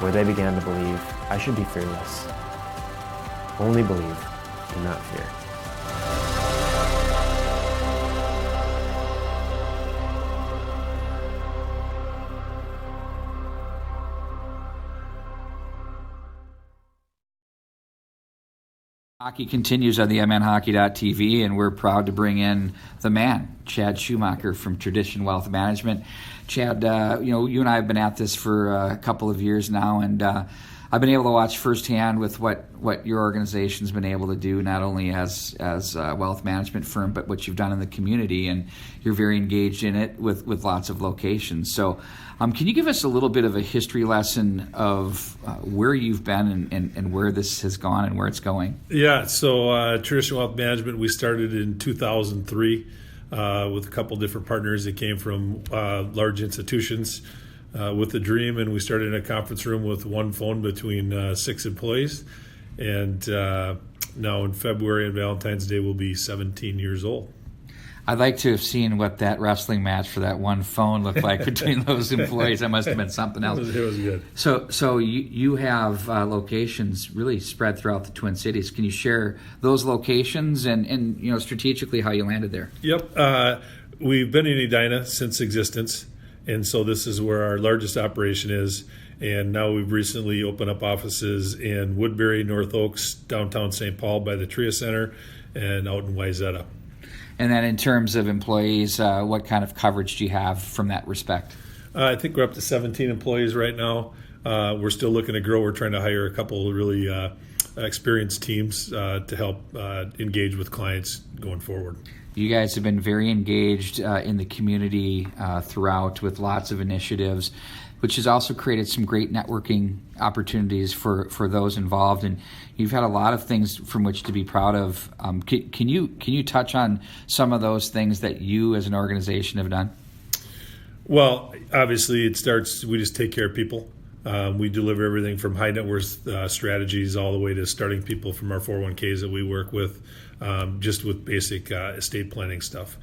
where they began to believe, I should be fearless. Only believe, do not fear. Hockey continues on the MNHockey.tv, and we're proud to bring in the man, Chad Schumacher from Tradition Wealth Management. Chad, you and I have been at this for a couple of years now, and I've been able to watch firsthand with what your organization's been able to do, not only as a wealth management firm, but what you've done in the community, and you're very engaged in it with lots of locations. So can you give us a little bit of a history lesson of where you've been and where this has gone and where it's going? Yeah, so Tradition Wealth Management, we started in 2003 with a couple different partners that came from large institutions with the dream, and we started in a conference room with one phone between 6 employees. And now in February and Valentine's Day, we'll be 17 years old. I'd like to have seen what that wrestling match for that one phone looked like between those employees. That must have been something else. It was good. So you have locations really spread throughout the Twin Cities. Can you share those locations and strategically how you landed there? Yep. We've been in Edina since existence, and so this is where our largest operation is. And now we've recently opened up offices in Woodbury, North Oaks, downtown St. Paul by the Tria Center, and out in Wayzata. And then in terms of employees, what kind of coverage do you have from that respect? I think we're up to 17 employees right now. We're still looking to grow. We're trying to hire a couple of really experienced teams to help engage with clients going forward. You guys have been very engaged in the community throughout with lots of initiatives, which has also created some great networking opportunities for those involved. And you've had a lot of things from which to be proud of. Can you touch on some of those things that you as an organization have done? Well, obviously it starts, we just take care of people. We deliver everything from high net worth strategies all the way to starting people from our 401ks that we work with, just with basic estate planning stuff.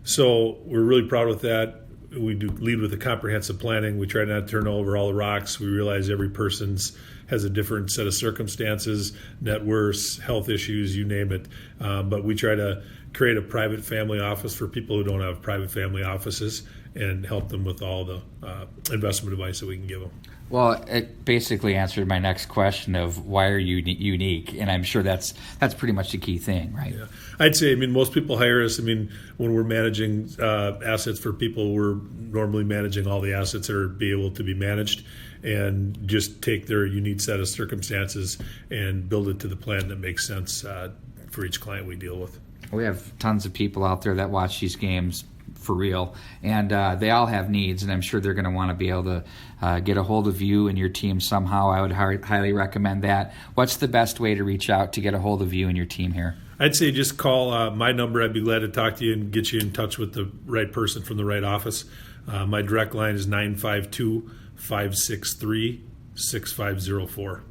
So we're really proud with that. We do lead with a comprehensive planning. We try not to turn over all the rocks. We realize every person's has a different set of circumstances, net worths, health issues, you name it. But we try to create a private family office for people who don't have private family offices and help them with all the investment advice that we can give them. Well, it basically answered my next question of why are you unique, and I'm sure that's pretty much the key thing, right? Yeah. I'd say, most people hire us. When we're managing assets for people, we're normally managing all the assets that are be able to be managed, and just take their unique set of circumstances and build it to the plan that makes sense for each client we deal with. We have tons of people out there that watch these games for real, and they all have needs, and I'm sure they're going to want to be able to get a hold of you and your team somehow. I would highly recommend that. What's the best way to reach out to get a hold of you and your team here? I'd say just call my number. I'd be glad to talk to you and get you in touch with the right person from the right office. My direct line is 952-563-6504.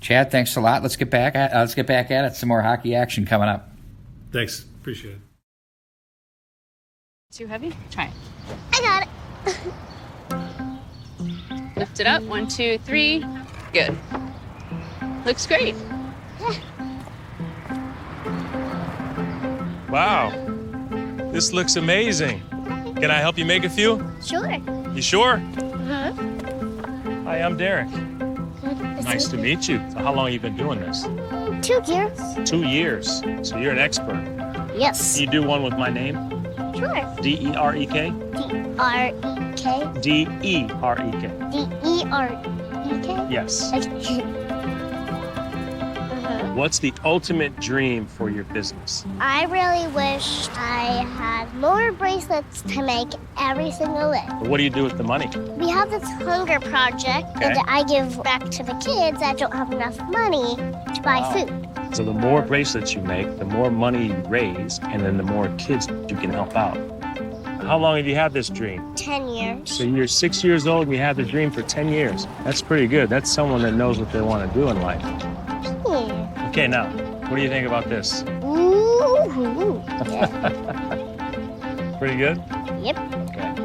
Chad, thanks a lot. Let's get back at it. Some more hockey action coming up. Thanks. Appreciate it. Too heavy? Try it. I got it. Lift it up. 1, 2, 3. Good. Looks great. Wow. This looks amazing. Can I help you make a few? Sure. You sure? Uh-huh. Hi, I'm Derek. Nice to meet you. So how long have you been doing this? 2 years. 2 years. So you're an expert. Yes. Can you do one with my name? Sure. D-E-R-E-K? D-R-E-K. D-E-R-E-K. D-E-R-E-K? Yes. Okay. What's the ultimate dream for your business? I really wish I had more bracelets to make every single day. What do you do with the money? We have this hunger project that I give back to the kids that don't have enough money to buy food. So the more bracelets you make, the more money you raise, and then the more kids you can help out. How long have you had this dream? 10 years. So you're 6 years old and you had the dream for 10 years. That's pretty good. That's someone that knows what they want to do in life. Yeah. Okay, now, what do you think about this? Ooh. Yeah. Pretty good? Yep. Okay.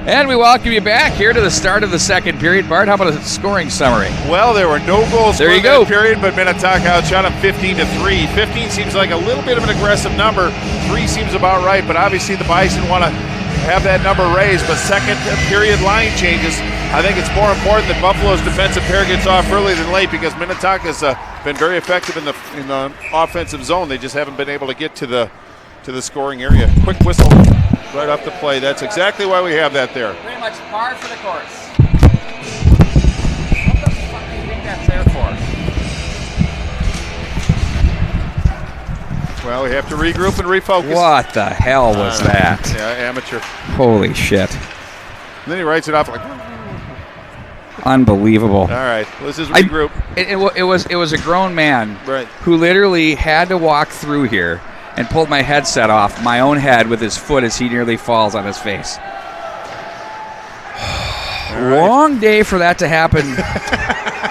And we welcome you back here to the start of the second period. Bart, how about a scoring summary? Well, there were no goals There for you go. that period, but Minnetonka outshot them 15-3. 15 seems like a little bit of an aggressive number. 3 seems about right, but obviously the Bison want to have that number raised. But second period line changes. I think it's more important that Buffalo's defensive pair gets off early than late because Minnetonka's been very effective in the offensive zone. They just haven't been able to get to the scoring area. Quick whistle right off the play. That's exactly why we have that there. Pretty much par for the course. What the fuck do you think that's there for? Well, we have to regroup and refocus. What the hell was that? Yeah, amateur. Holy shit. And then he writes it off like, Unbelievable. all right, let's just regroup. It was a grown man Right. who literally had to walk through here and pulled my headset off my own head with his foot as he nearly falls on his face. Long day for that to happen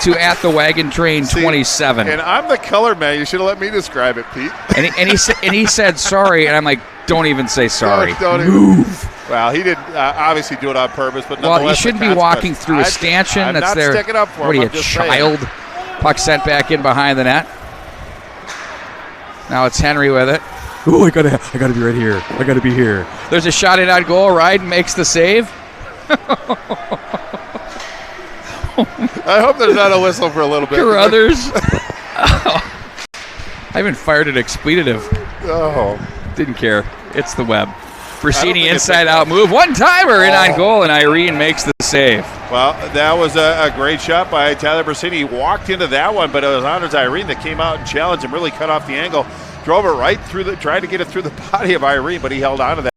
to At the Wagon Train 27. And I'm the color man. You should have let me describe it, Pete. And he said sorry, and I'm like, don't even say sorry. Don't Move. Well, he didn't obviously do it on purpose, but Well, nonetheless, you shouldn't the be walking consequence. through a stanchion I'm that's not there. sticking up for What are him, you, I'm just child? saying. Puck sent back in behind the net. Now it's Henry with it. Oh, I gotta be right here. I gotta be here. There's a shot in on goal. Ryden makes the save. I hope there's not a whistle for a little bit. Carruthers. I even fired an expletive. Oh. Didn't care. It's the web. I don't Brasini think it's inside out move. One timer in on goal, and Irene makes the save. Well, that was a great shot by Tyler Brasini. He walked into that one, but it was Anders Irene that came out and challenged him, really cut off the angle, drove it right through tried to get it through the body of Irene, but he held on to that,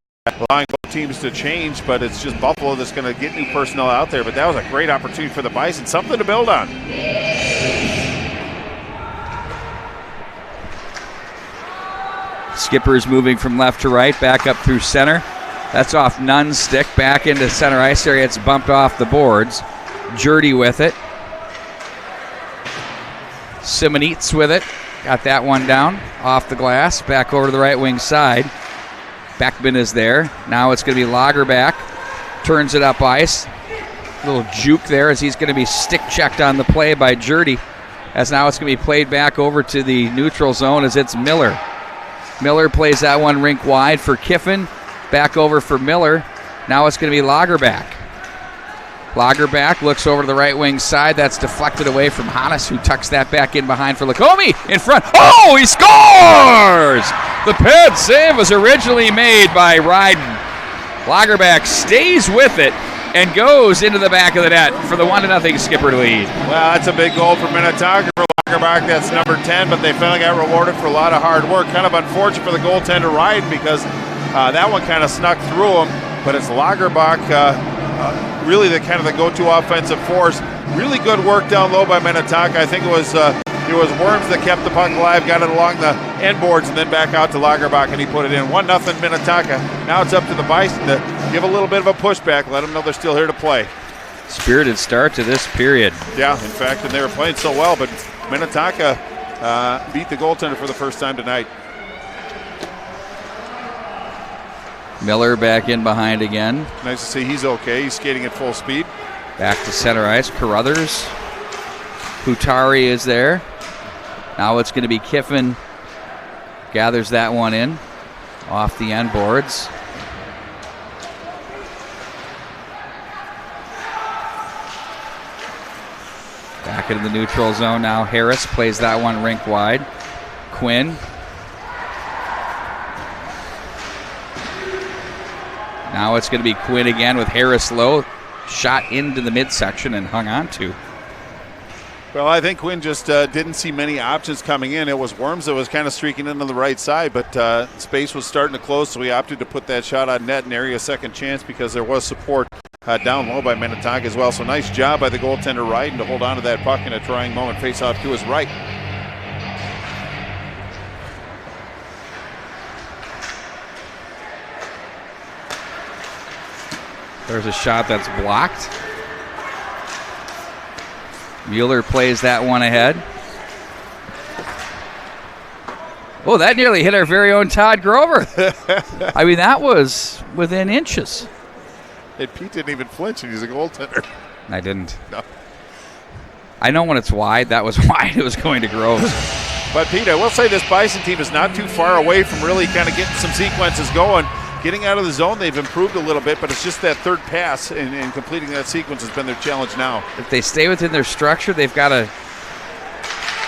allowing both teams to change. But it's just Buffalo that's going to get new personnel out there. But that was a great opportunity for the Bison, something to build on. Skipper's moving from left to right, back up through center. That's off Nunn's stick, back into center ice area. It's bumped off the boards. Jurdy with it. Simonitz with it. Got that one down off the glass. Back over to the right wing side. Beckman is there. Now it's going to be Lagerback. Turns it up ice. Little juke there as he's going to be stick checked on the play by Jurdy. As now it's going to be played back over to the neutral zone as it's Miller. Miller plays that one rink wide for Kiffin. Back over for Miller. Now it's going to be Lagerback. Lagerback looks over to the right wing side. That's deflected away from Hannes, who tucks that back in behind for Lacombe. In front. Oh, he scores! The pad save was originally made by Ryden. Lagerback stays with it and goes into the back of the net for the 1-0 Skipper lead. Well, that's a big goal for Minnetonka. For Lagerback, that's number 10, but they finally got rewarded for a lot of hard work. Kind of unfortunate for the goaltender Ryden because that one kind of snuck through him, but it's Lagerback really the kind of the go-to offensive force. Really good work down low by Minnetonka. I think it was Worms that kept the puck alive, got it along the end boards, and then back out to Lagerback, and he put it in. 1-0 Minnetonka. Now it's up to the Bison to give a little bit of a pushback, let them know they're still here to play. Spirited start to this period. Yeah, in fact, and they were playing so well, but Minnetonka beat the goaltender for the first time tonight. Miller back in behind again. Nice to see he's okay. He's skating at full speed. Back to center ice. Carruthers. Putari is there. Now it's going to be Kiffin. Gathers that one in. Off the end boards. Back into the neutral zone now. Harris plays that one rink wide. Quinn. Now it's going to be Quinn again with Harris low. Shot into the midsection and hung on to. Well, I think Quinn just didn't see many options coming in. It was Worms that was kind of streaking in on the right side, but space was starting to close, so we opted to put that shot on net and area second chance because there was support down low by Minnetonka as well. So nice job by the goaltender Ryden to hold on to that puck in a trying moment. Face off to his right. There's a shot that's blocked. Mueller plays that one ahead. Oh, that nearly hit our very own Todd Grover. I mean, that was within inches. And Pete didn't even flinch, and he's a goaltender. I didn't. No. I know when it's wide, that was wide. It was going to Groves. But, Pete, I will say this Bison team is not too far away from really kind of getting some sequences going. Getting out of the zone, they've improved a little bit, but it's just that third pass and completing that sequence has been their challenge now. If they stay within their structure, they've got a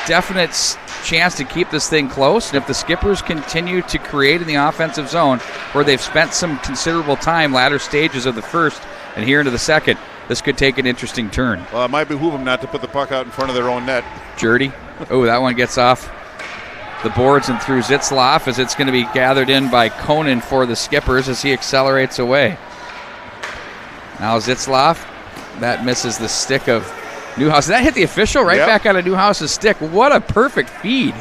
definite chance to keep this thing close. And if the Skippers continue to create in the offensive zone, where they've spent some considerable time latter stages of the first and here into the second, this could take an interesting turn. Well, it might behoove them not to put the puck out in front of their own net. Jurdy. Oh, that one gets off the boards and through Zitzloff as it's going to be gathered in by Conan for the Skippers as he accelerates away. Now Zitzloff, that misses the stick of Newhouse. That hit the official right back out of Newhouse's stick. What a perfect feed.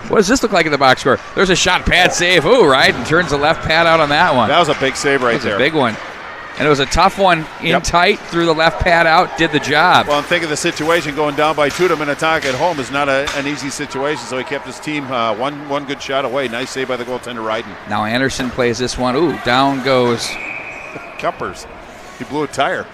What does this look like in the box score? There's a shot pad save. Ooh, right, and turns the left pad out on that one. That was a big save right there. That was a big one. And it was a tough one in tight, threw the left pad out, did the job. Well, I'm thinking the situation going down by 2 to Minnetonka at home is not an easy situation, so he kept his team one good shot away. Nice save by the goaltender, Ryden. Now Anderson plays this one. Ooh, down goes Kuppers. He blew a tire.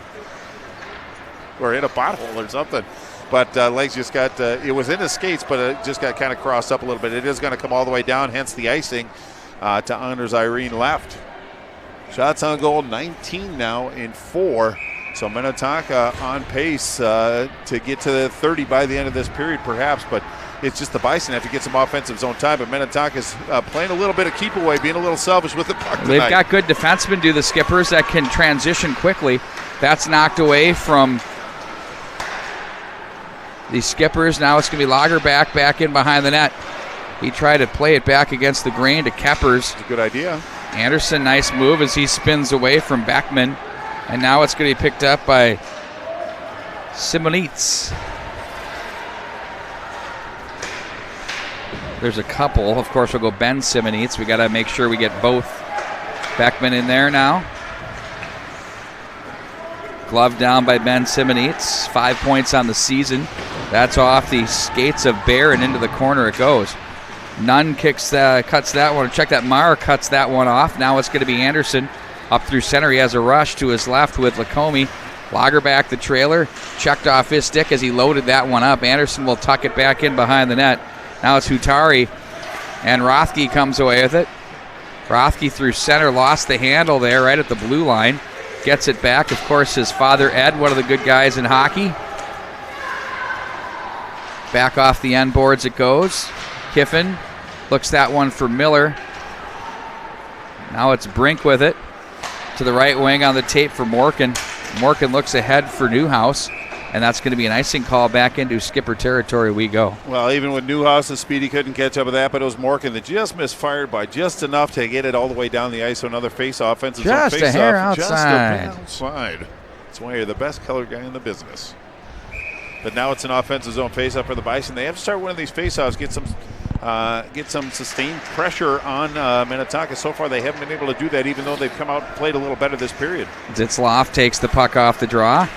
Or hit a pothole or something. But legs just got, it was in his skates, but it just got kind of crossed up a little bit. It is going to come all the way down, hence the icing to Anders Irene left. Shots on goal, 19 now in 4. So Minnetonka on pace to get to 30 by the end of this period, perhaps. But it's just the Bison have to get some offensive zone time. But Minnetonka's playing a little bit of keep away, being a little selfish with the puck tonight. They've got good defensemen, do the Skippers, that can transition quickly. That's knocked away from the Skippers. Now it's going to be Lagerback back in behind the net. He tried to play it back against the grain to Keppers. That's a good idea. Anderson, nice move as he spins away from Beckman. And now it's going to be picked up by Simonitz. There's a couple. Of course, we'll go Ben Simonitz. We got to make sure we get both Beckman in there now. Glove down by Ben Simonitz. 5 points on the season. That's off the skates of Bear, and into the corner it goes. Nunn cuts that one. Check that. Mara cuts that one off. Now it's going to be Anderson up through center. He has a rush to his left with Lacombe. Lagerback, the trailer, checked off his stick as he loaded that one up. Anderson will tuck it back in behind the net. Now it's Hutari, and Rothke comes away with it. Rothke through center, lost the handle there right at the blue line. Gets it back. Of course, his father, Ed, one of the good guys in hockey. Back off the end boards it goes. Kiffin looks that one for Miller. Now it's Brink with it. To the right wing on the tape for Morkin. Morkin looks ahead for Newhouse. And that's going to be an icing call back into Skipper territory we go. Well, even with Newhouse's speed, he couldn't catch up with that, but it was Morkin that just misfired by just enough to get it all the way down the ice. So another face-off, offensive zone face-off. Just a hair outside. Just a bit outside. That's why you're the best color guy in the business. But now it's an offensive zone face-off for the Bison. They have to start winning these face-offs, get some sustained pressure on Minnetonka. So far, they haven't been able to do that, even though they've come out and played a little better this period. Zitzloff takes the puck off the draw.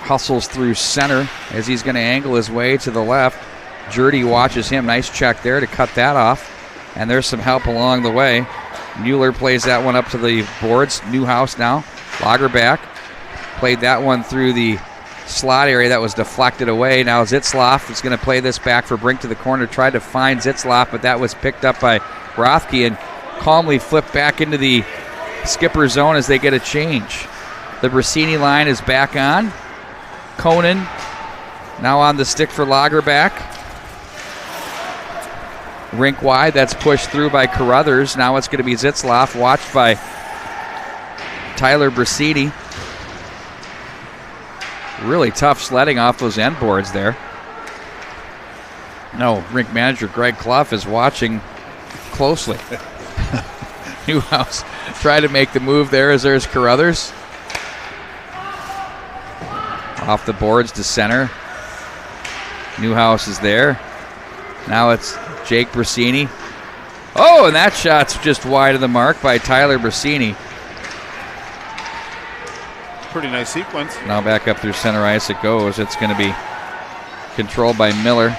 Hustles through center as he's going to angle his way to the left. Jurdy watches him. Nice check there to cut that off. And there's some help along the way. Mueller plays that one up to the boards. Newhouse now. Lagerback played that one through the slot area that was deflected away. Now Zitzloff is going to play this back for Brink to the corner. Tried to find Zitzloff, but that was picked up by Rothke and calmly flipped back into the Skipper zone as they get a change. The Brasini line is back on. Conan now on the stick for Lagerback. Rink wide, that's pushed through by Carruthers. Now it's going to be Zitzloff, watched by Tyler Brasini. Really tough sledding off those end boards there. No, rink manager Greg Clough is watching closely. Newhouse tried to make the move there as there's Carruthers. Off the boards to center. Newhouse is there. Now it's Jake Brasini. Oh, and that shot's just wide of the mark by Tyler Brasini. Pretty nice sequence. Now back up through center ice it goes. It's going to be controlled by Miller.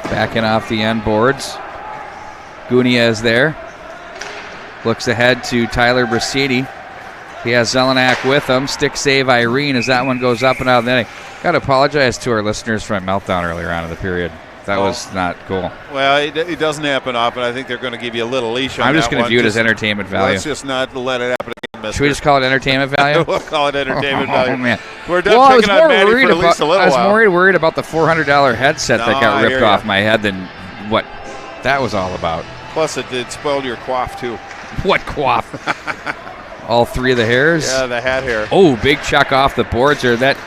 Backing off the end boards. Guniez there. Looks ahead to Tyler Brasini. He has Zelenak with him. Stick save Irene as that one goes up and out of the netting. Got to apologize to our listeners for my meltdown earlier on in the period. That was not cool. Well, it doesn't happen often. I think they're going to give you a little leash on that. I'm just going to view it as entertainment value. Let's just not let it happen again, mister. Should we just call it entertainment value? We'll call it entertainment value. Oh, man. We're done picking on Maddie for at least a little while. I was more worried about the $400 headset that got ripped off my head than what that was all about. Plus, it spoiled your coif, too. What coif? All three of the hairs? Yeah, the hat hair. Oh, big check off the boards there. That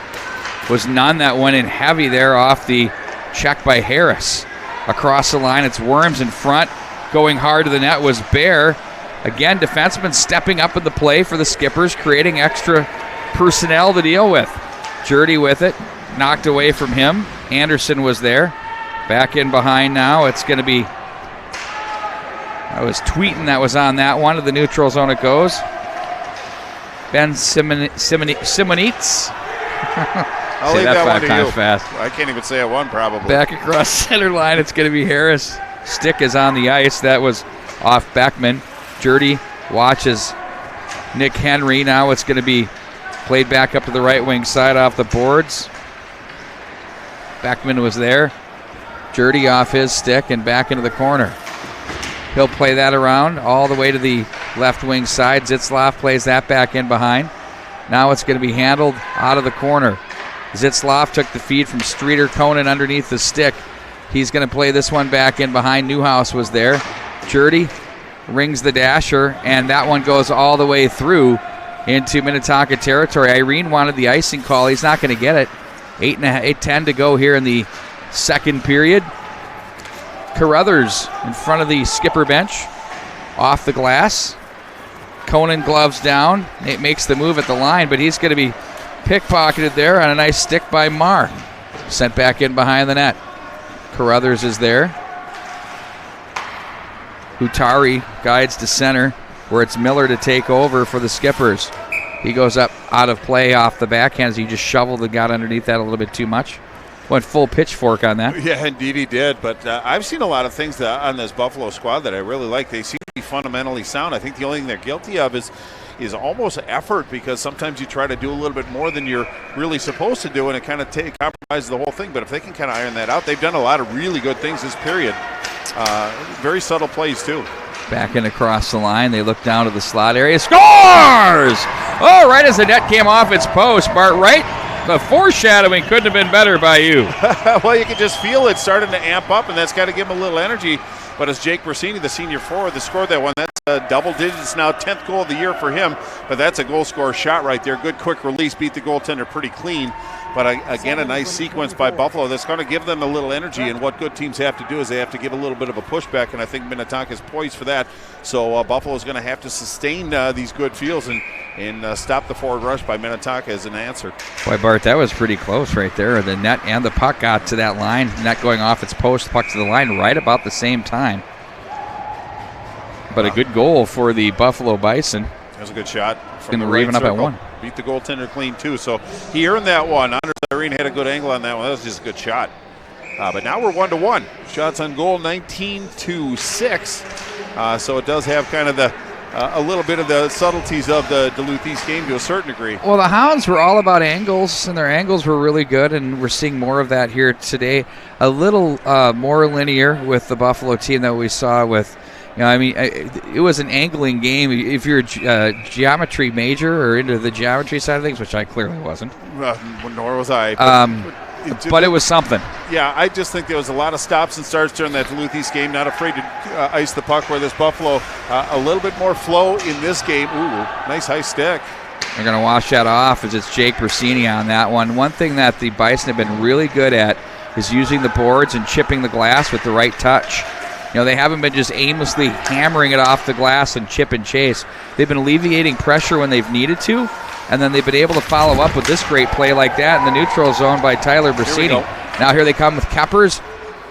was none. That went in heavy there off the check by Harris. Across the line, it's Worms in front. Going hard to the net was Bear. Again, defenseman stepping up in the play for the Skippers, creating extra personnel to deal with. Jurdy with it. Knocked away from him. Anderson was there. Back in behind now. It's going to be... That was Tweeten that was on that one. To the neutral zone it goes. Ben Simonitz. I'll leave that one to you. Fast. I can't even say it one, probably. Back across center line, it's going to be Harris. Stick is on the ice. That was off Beckman. Jurdy watches Nick Henry. Now it's going to be played back up to the right wing side off the boards. Beckman was there. Jurdy off his stick and back into the corner. He'll play that around all the way to the left wing side. Zitzlaf plays that back in behind. Now it's going to be handled out of the corner. Zitzlaf took the feed from Streeter Conan underneath the stick. He's going to play this one back in behind. Newhouse was there. Jurdy rings the dasher, and that one goes all the way through into Minnetonka territory. Irene wanted the icing call. He's not going to get it. 8:10 to go here in the second period. Carruthers in front of the skipper bench. Off the glass. Conan gloves down. It makes the move at the line, but he's going to be pickpocketed there on a nice stick by Marr. Sent back in behind the net. Carruthers is there. Hutari guides to center, where it's Miller to take over for the Skippers. He goes up out of play off the backhand. He just shoveled and got underneath that a little bit too much. Went full pitchfork on that. Yeah, indeed he did. But I've seen a lot of things on this Buffalo squad that I really like. They seem to be fundamentally sound. I think the only thing they're guilty of is almost effort, because sometimes you try to do a little bit more than you're really supposed to do, and it kind of compromises the whole thing. But if they can kind of iron that out, they've done a lot of really good things this period. Very subtle plays, too. Back and across the line. They look down to the slot area. Scores! Oh, right as the net came off its post. Bart Wright, the foreshadowing couldn't have been better by you. Well, you can just feel it starting to amp up, and that's got to give him a little energy. But it's Jake Brasini, the senior forward, that scored that one. That's double digits now, 10th goal of the year for him. But that's a goal scorer shot right there. Good quick release, beat the goaltender pretty clean. But again, a nice sequence by Buffalo that's going to give them a little energy. And what good teams have to do is they have to give a little bit of a pushback, and I think Minnetonka is poised for that. So Buffalo is going to have to sustain these good feels and stop the forward rush by Minnetonka as an answer. Boy, Bart, that was pretty close right there. The net and the puck got to that line. Net going off its post, puck to the line right about the same time. But a good goal for the Buffalo Bison. That was a good shot. From the Raven up at one. Beat the goaltender clean, too. So he earned that one. Anders Irene had a good angle on that one. That was just a good shot. But now we're 1-1. Shots on goal, 19-6. So it does have kind of a little bit of the subtleties of the Duluth East game to a certain degree. Well, the Hounds were all about angles, and their angles were really good, and we're seeing more of that here today. A little more linear with the Buffalo team that we saw with, it was an angling game. If you're a geometry major or into the geometry side of things, which I clearly wasn't. Nor was I. But it was something. Yeah, I just think there was a lot of stops and starts during that Duluth East game. Not afraid to ice the puck, where this Buffalo a little bit more flow in this game. Ooh, nice high stick. They're going to wash that off as it's Jake Brasini on that one. One thing that the Bison have been really good at is using the boards and chipping the glass with the right touch. They haven't been just aimlessly hammering it off the glass and chip and chase. They've been alleviating pressure when they've needed to, and then they've been able to follow up with this great play like that in the neutral zone by Tyler Brasini. Now here they come with Keppers.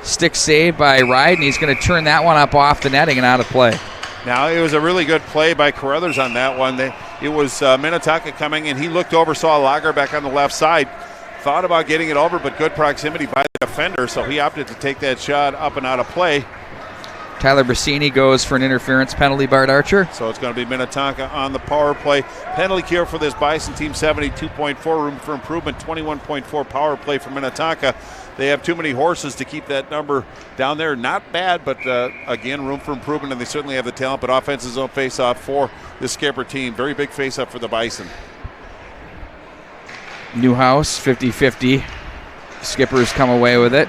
Stick save by Ride, and he's going to turn that one up off the netting and out of play. Now, it was a really good play by Carruthers on that one. It was Minnetonka coming, and he looked over, saw Lager back on the left side, thought about getting it over, but good proximity by the defender, so he opted to take that shot up and out of play. Tyler Brasini goes for an interference penalty, Bart Archer. So it's going to be Minnetonka on the power play. Penalty kill for this Bison team, 72.4. Room for improvement, 21.4 power play for Minnetonka. They have too many horses to keep that number down there. Not bad, but again, room for improvement, and they certainly have the talent. But offensive zone face-off for the Skipper team. Very big face-off for the Bison. Newhouse, 50-50. Skippers come away with it.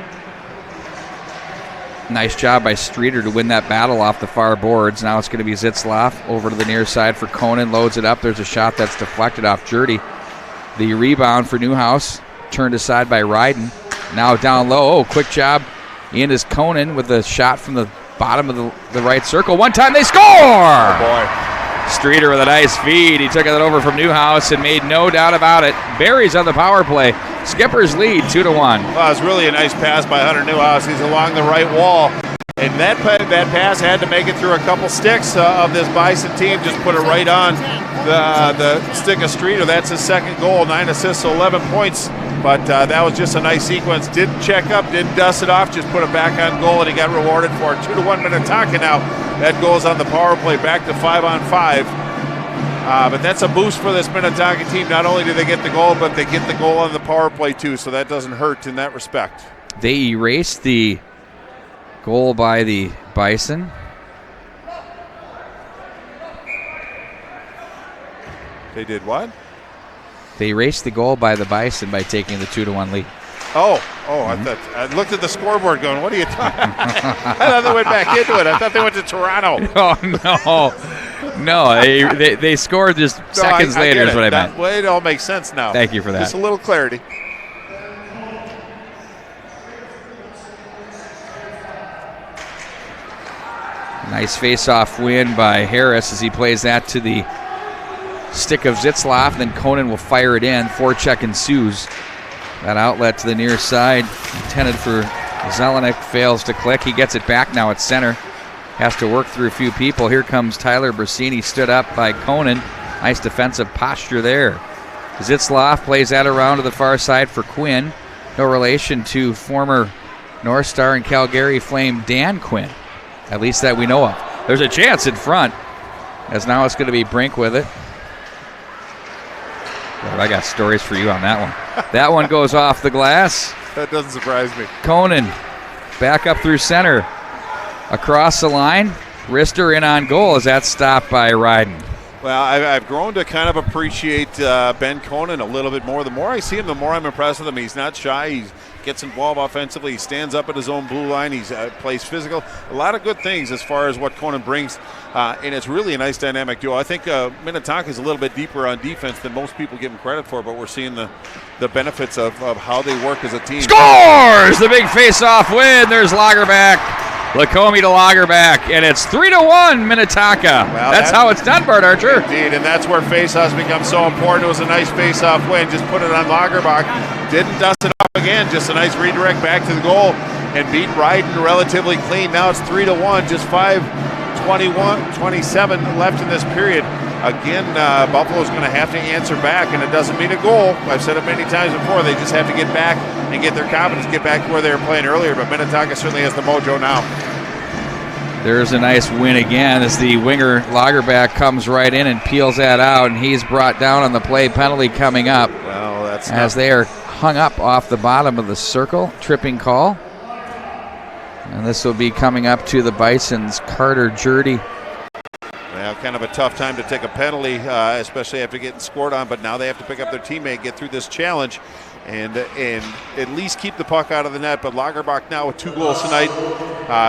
Nice job by Streeter to win that battle off the far boards. Now it's going to be Zitzlaff over to the near side for Conan. Loads it up. There's a shot that's deflected off Jurdy. The rebound for Newhouse. Turned aside by Ryden. Now down low. Oh, quick job. In is Conan with a shot from the bottom of the right circle. One time they score! Oh, boy. Streeter with a nice feed. He took it over from Newhouse and made no doubt about it. Barry's on the power play. Skippers lead 2-1. Well, it was really a nice pass by Hunter Newhouse. He's along the right wall. And that pass had to make it through a couple sticks of this Bison team. Just put it right on the stick of Streeter. That's his second goal. 9 assists, so 11 points. But that was just a nice sequence. Didn't check up, didn't dust it off, just put it back on goal, and he got rewarded for it. 2-1 Minnetonka now. That goes on the power play, back to 5-on-5. But that's a boost for this Minnetonka team. Not only do they get the goal, but they get the goal on the power play too, so that doesn't hurt in that respect. They erased the goal by the Bison. They did what? They erased the goal by the Bison by taking the 2-1 lead. I looked at the scoreboard going, what are you talking I thought they went back into it. I thought they went to Toronto. Oh, no. They scored just seconds later is what I meant. Well, it all makes sense now. Thank you for that. Just a little clarity. Nice face-off win by Harris as he plays that to the stick of Zitzlaff. Then Conan will fire it in. Forecheck ensues. That outlet to the near side, intended for Zelenik, fails to click. He gets it back now at center. Has to work through a few people. Here comes Tyler Brasini, stood up by Conan. Nice defensive posture there. Zitzlaff plays that around to the far side for Quinn. No relation to former North Star and Calgary Flame Dan Quinn. At least that we know of. There's a chance in front, as now it's going to be Brink with it. Well, I got stories for you on that one. That one goes off the glass. That doesn't surprise me. Conan back up through center. Across the line. Rister in on goal as that's stopped by Ryden. Well, I've grown to kind of appreciate Ben Conan a little bit more. The more I see him, the more I'm impressed with him. He's not shy. He gets involved offensively. He stands up at his own blue line. He plays physical. A lot of good things as far as what Conan brings, and it's really a nice dynamic duo. I think Minnetonka is a little bit deeper on defense than most people give him credit for, but we're seeing the benefits of how they work as a team. Scores! The big face-off win. There's Lagerback. Lacombe to Lagerback, and it's 3-1 Minnetonka. Well, that's how it's done, Bart Archer. Indeed, and that's where face-offs become so important. It was a nice face-off win. Just put it on Lagerbach. Didn't dust it off again. Just a nice redirect back to the goal and beat Ryden relatively clean. Now it's 3-1. Just 5:27 left in this period. Again, Buffalo's going to have to answer back, and it doesn't mean a goal. I've said it many times before. They just have to get back and get their confidence, get back to where they were playing earlier. But Minnetonka certainly has the mojo now. There's a nice win again as the winger Lagerback comes right in and peels that out, and he's brought down on the play penalty coming up. Well, that's as they are hung up off the bottom of the circle. Tripping call. And this will be coming up to the Bison's Carter Jurdy. Well, kind of a tough time to take a penalty, especially after getting scored on, but now they have to pick up their teammate, get through this challenge, and at least keep the puck out of the net. But Lagerbach now with 2 goals tonight,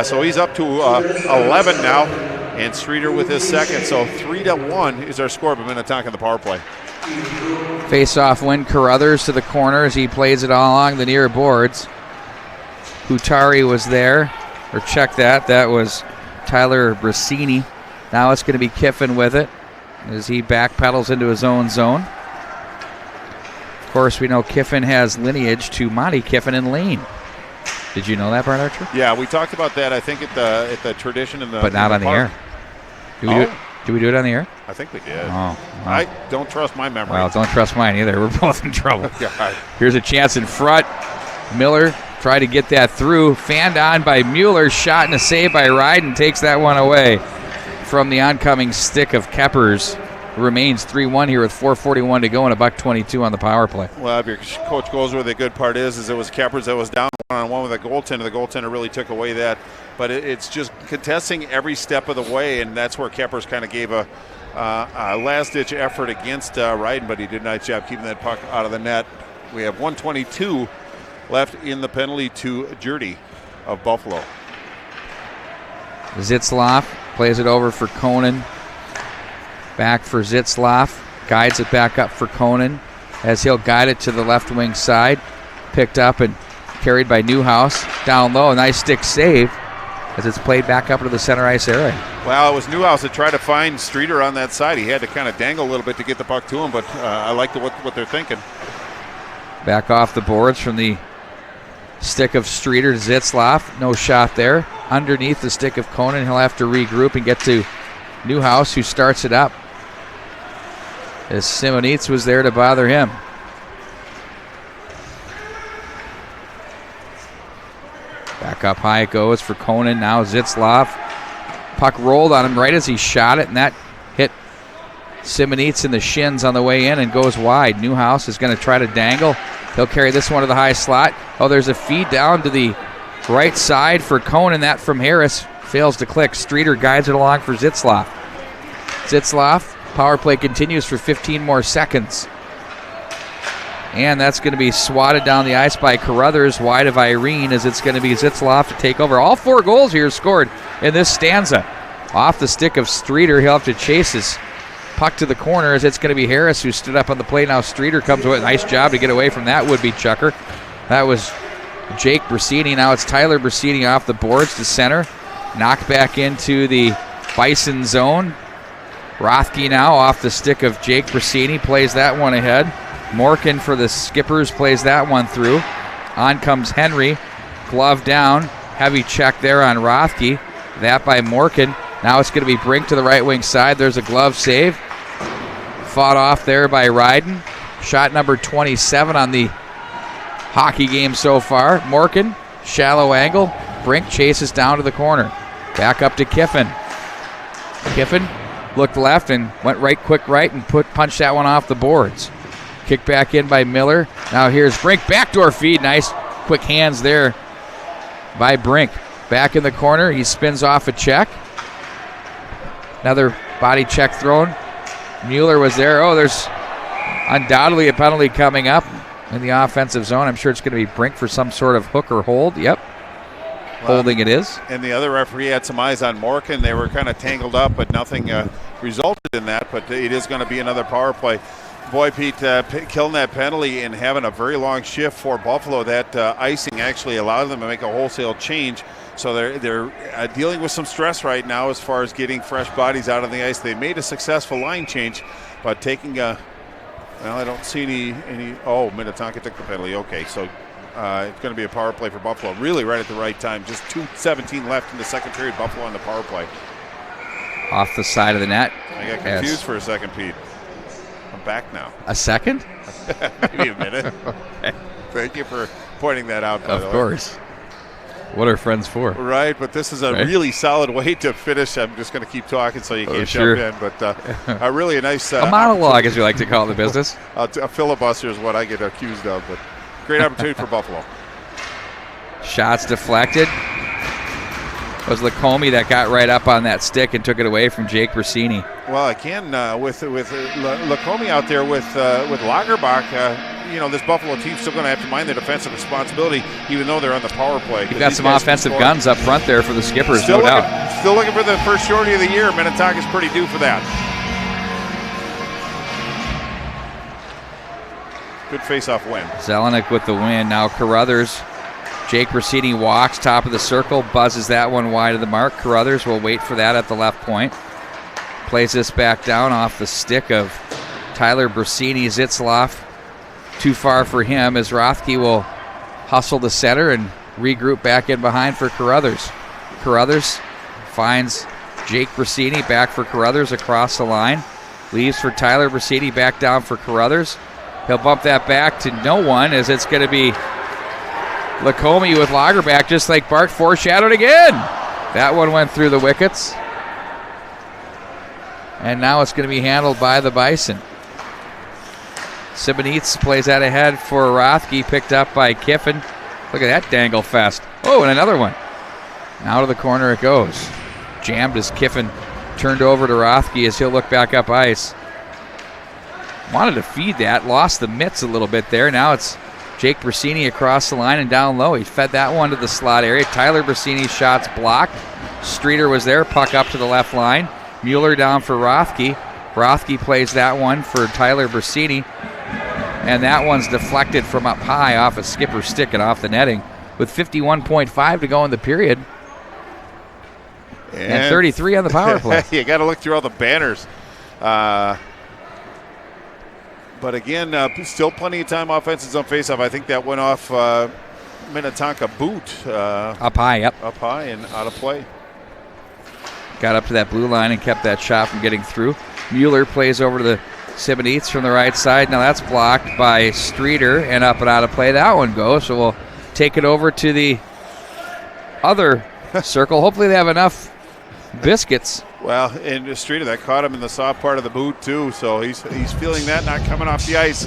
so he's up to 11 now, and Streeter with his second. So 3-1 is our score, but Minnetonka on the power play. Face-off win, Carruthers to the corner as he plays it all along the near boards. Hutari was there, or check that. That was Tyler Brasini. Now it's going to be Kiffin with it as he backpedals into his own zone. Of course, we know Kiffin has lineage to Monty Kiffin and Lane. Did you know that, Bart Archer? Yeah, we talked about that, I think, at the tradition in the But not on the air. Did we do it on the air? I think we did. Oh, well. I don't trust my memory. Well, don't trust mine either. We're both in trouble. God. Here's a chance in front. Miller Try to get that through. Fanned on by Mueller. Shot and a save by Ryden. Takes that one away from the oncoming stick of Keppers. Remains 3-1 here with 4:41 to go and $1.22 on the power play. Well, if your coach goes where the good part is it was Keppers that was down one-on-one with the goaltender. The goaltender really took away that. But it's just contesting every step of the way, and that's where Keppers kind of gave a last-ditch effort against Ryden, but he did a nice job keeping that puck out of the net. We have 1:22 left in the penalty to Jurdy of Buffalo. Zitzloff plays it over for Conan. Back for Zitzloff. Guides it back up for Conan as he'll guide it to the left wing side. Picked up and carried by Newhouse. Down low, a nice stick save as it's played back up into the center ice area. Well, it was Newhouse that tried to find Streeter on that side. He had to kind of dangle a little bit to get the puck to him, but I like what they're thinking. Back off the boards from the stick of Streeter to Zitzloff. No shot there. Underneath the stick of Conan, he'll have to regroup and get to Newhouse, who starts it up as Simonitz was there to bother him. Back up high it goes for Conan. Now Zitzloff. Puck rolled on him right as he shot it, and that hit Simonitz in the shins on the way in and goes wide. Newhouse is going to try to dangle. He'll carry this one to the high slot. Oh, there's a feed down to the right side for Conan. That from Harris fails to click. Streeter guides it along for Zitzloff. Zitzloff, power play continues for 15 more seconds. And that's going to be swatted down the ice by Carruthers, wide of Irene, as it's going to be Zitzloff to take over. All 4 goals here scored in this stanza. Off the stick of Streeter, he'll have to chase his puck to the corner as it's going to be Harris who stood up on the play. Now Streeter comes with a nice job to get away from that would-be chucker. That was Jake Brasini. Now it's Tyler Brasini off the boards to center. Knocked back into the Bison zone. Rothke now off the stick of Jake Brasini, plays that one ahead. Morkin for the Skippers plays that one through. On comes Henry, glove down, heavy check there on Rothke. That by Morkin. Now it's going to be Brink to the right wing side. There's a glove save. Fought off there by Ryden. Shot number 27 on the hockey game so far. Morkin, shallow angle. Brink chases down to the corner. Back up to Kiffin. Kiffin looked left and went right, quick right, and punched that one off the boards. Kick back in by Miller. Now here's Brink. Backdoor feed. Nice quick hands there by Brink. Back in the corner. He spins off a check. Another body check thrown. Mueller was there. Oh, there's undoubtedly a penalty coming up in the offensive zone. I'm sure it's going to be Brink for some sort of hook or hold. Yep. Holding it is. And the other referee had some eyes on Morkin. They were kind of tangled up, but nothing resulted in that. But it is going to be another power play. Boy, Pete, killing that penalty and having a very long shift for Buffalo. That icing actually allowed them to make a wholesale change. So they're dealing with some stress right now as far as getting fresh bodies out on the ice. They made a successful line change, but taking well, I don't see any. Oh, Minnetonka took the penalty. Okay, so it's going to be a power play for Buffalo. Really right at the right time. Just 2:17 left in the second period. Buffalo on the power play. Off the side of the net. I got confused for a second, Pete. I'm back now. A second? Maybe a minute. Okay. Thank you for pointing that out. Of course. What are friends for? Right, but this is a really solid way to finish. I'm just going to keep talking so you can't jump in. But really a nice... a monologue, as we like to call it in the business. A filibuster is what I get accused of, but great opportunity for Buffalo. Shots deflected. It was Lacombe that got right up on that stick and took it away from Jake Brasini. Well, again, with Lacombe out there with Lagerbach, this Buffalo team's still going to have to mind their defensive responsibility, even though they're on the power play. You've got some offensive guns up front there for the Skippers, no doubt. Still looking for the first shorty of the year. Minnetonka's pretty due for that. Good face-off win. Zelenik with the win. Now Carruthers. Jake Brasini walks, top of the circle, buzzes that one wide of the mark. Carruthers will wait for that at the left point. Plays this back down off the stick of Tyler Brasini. Zitzloff too far for him as Rothke will hustle the center and regroup back in behind for Carruthers. Carruthers finds Jake Brasini, back for Carruthers across the line. Leaves for Tyler Brasini, back down for Carruthers. He'll bump that back to no one as it's going to be Lacombe with Lagerback, just like Bart foreshadowed again. That one went through the wickets. And now it's going to be handled by the Bison. Simonitz plays that ahead for Rothke, picked up by Kiffin. Look at that dangle fest. Oh, and another one. Now to the corner it goes. Jammed as Kiffin turned over to Rothke as he'll look back up ice. Wanted to feed that, lost the mitts a little bit there. Now it's Jake Brasini across the line and down low. He fed that one to the slot area. Tyler Brasini's shot's blocked. Streeter was there, puck up to the left line. Mueller down for Rothke. Rothke plays that one for Tyler Brasini. And that one's deflected from up high off a skipper's stick and off the netting with 51.5 to go in the period. And 33 on the power play. You got to look through all the banners. But again, still plenty of time offenses on faceoff. I think that went off Minnetonka boot. Up high, yep. Up high and out of play. Got up to that blue line and kept that shot from getting through. Mueller plays over to the Simonitz from the right side. Now that's blocked by Streeter and up and out of play. That one goes. So we'll take it over to the other circle. Hopefully they have enough biscuits. Well, and Streeter, that caught him in the soft part of the boot too. So he's feeling that, not coming off the ice.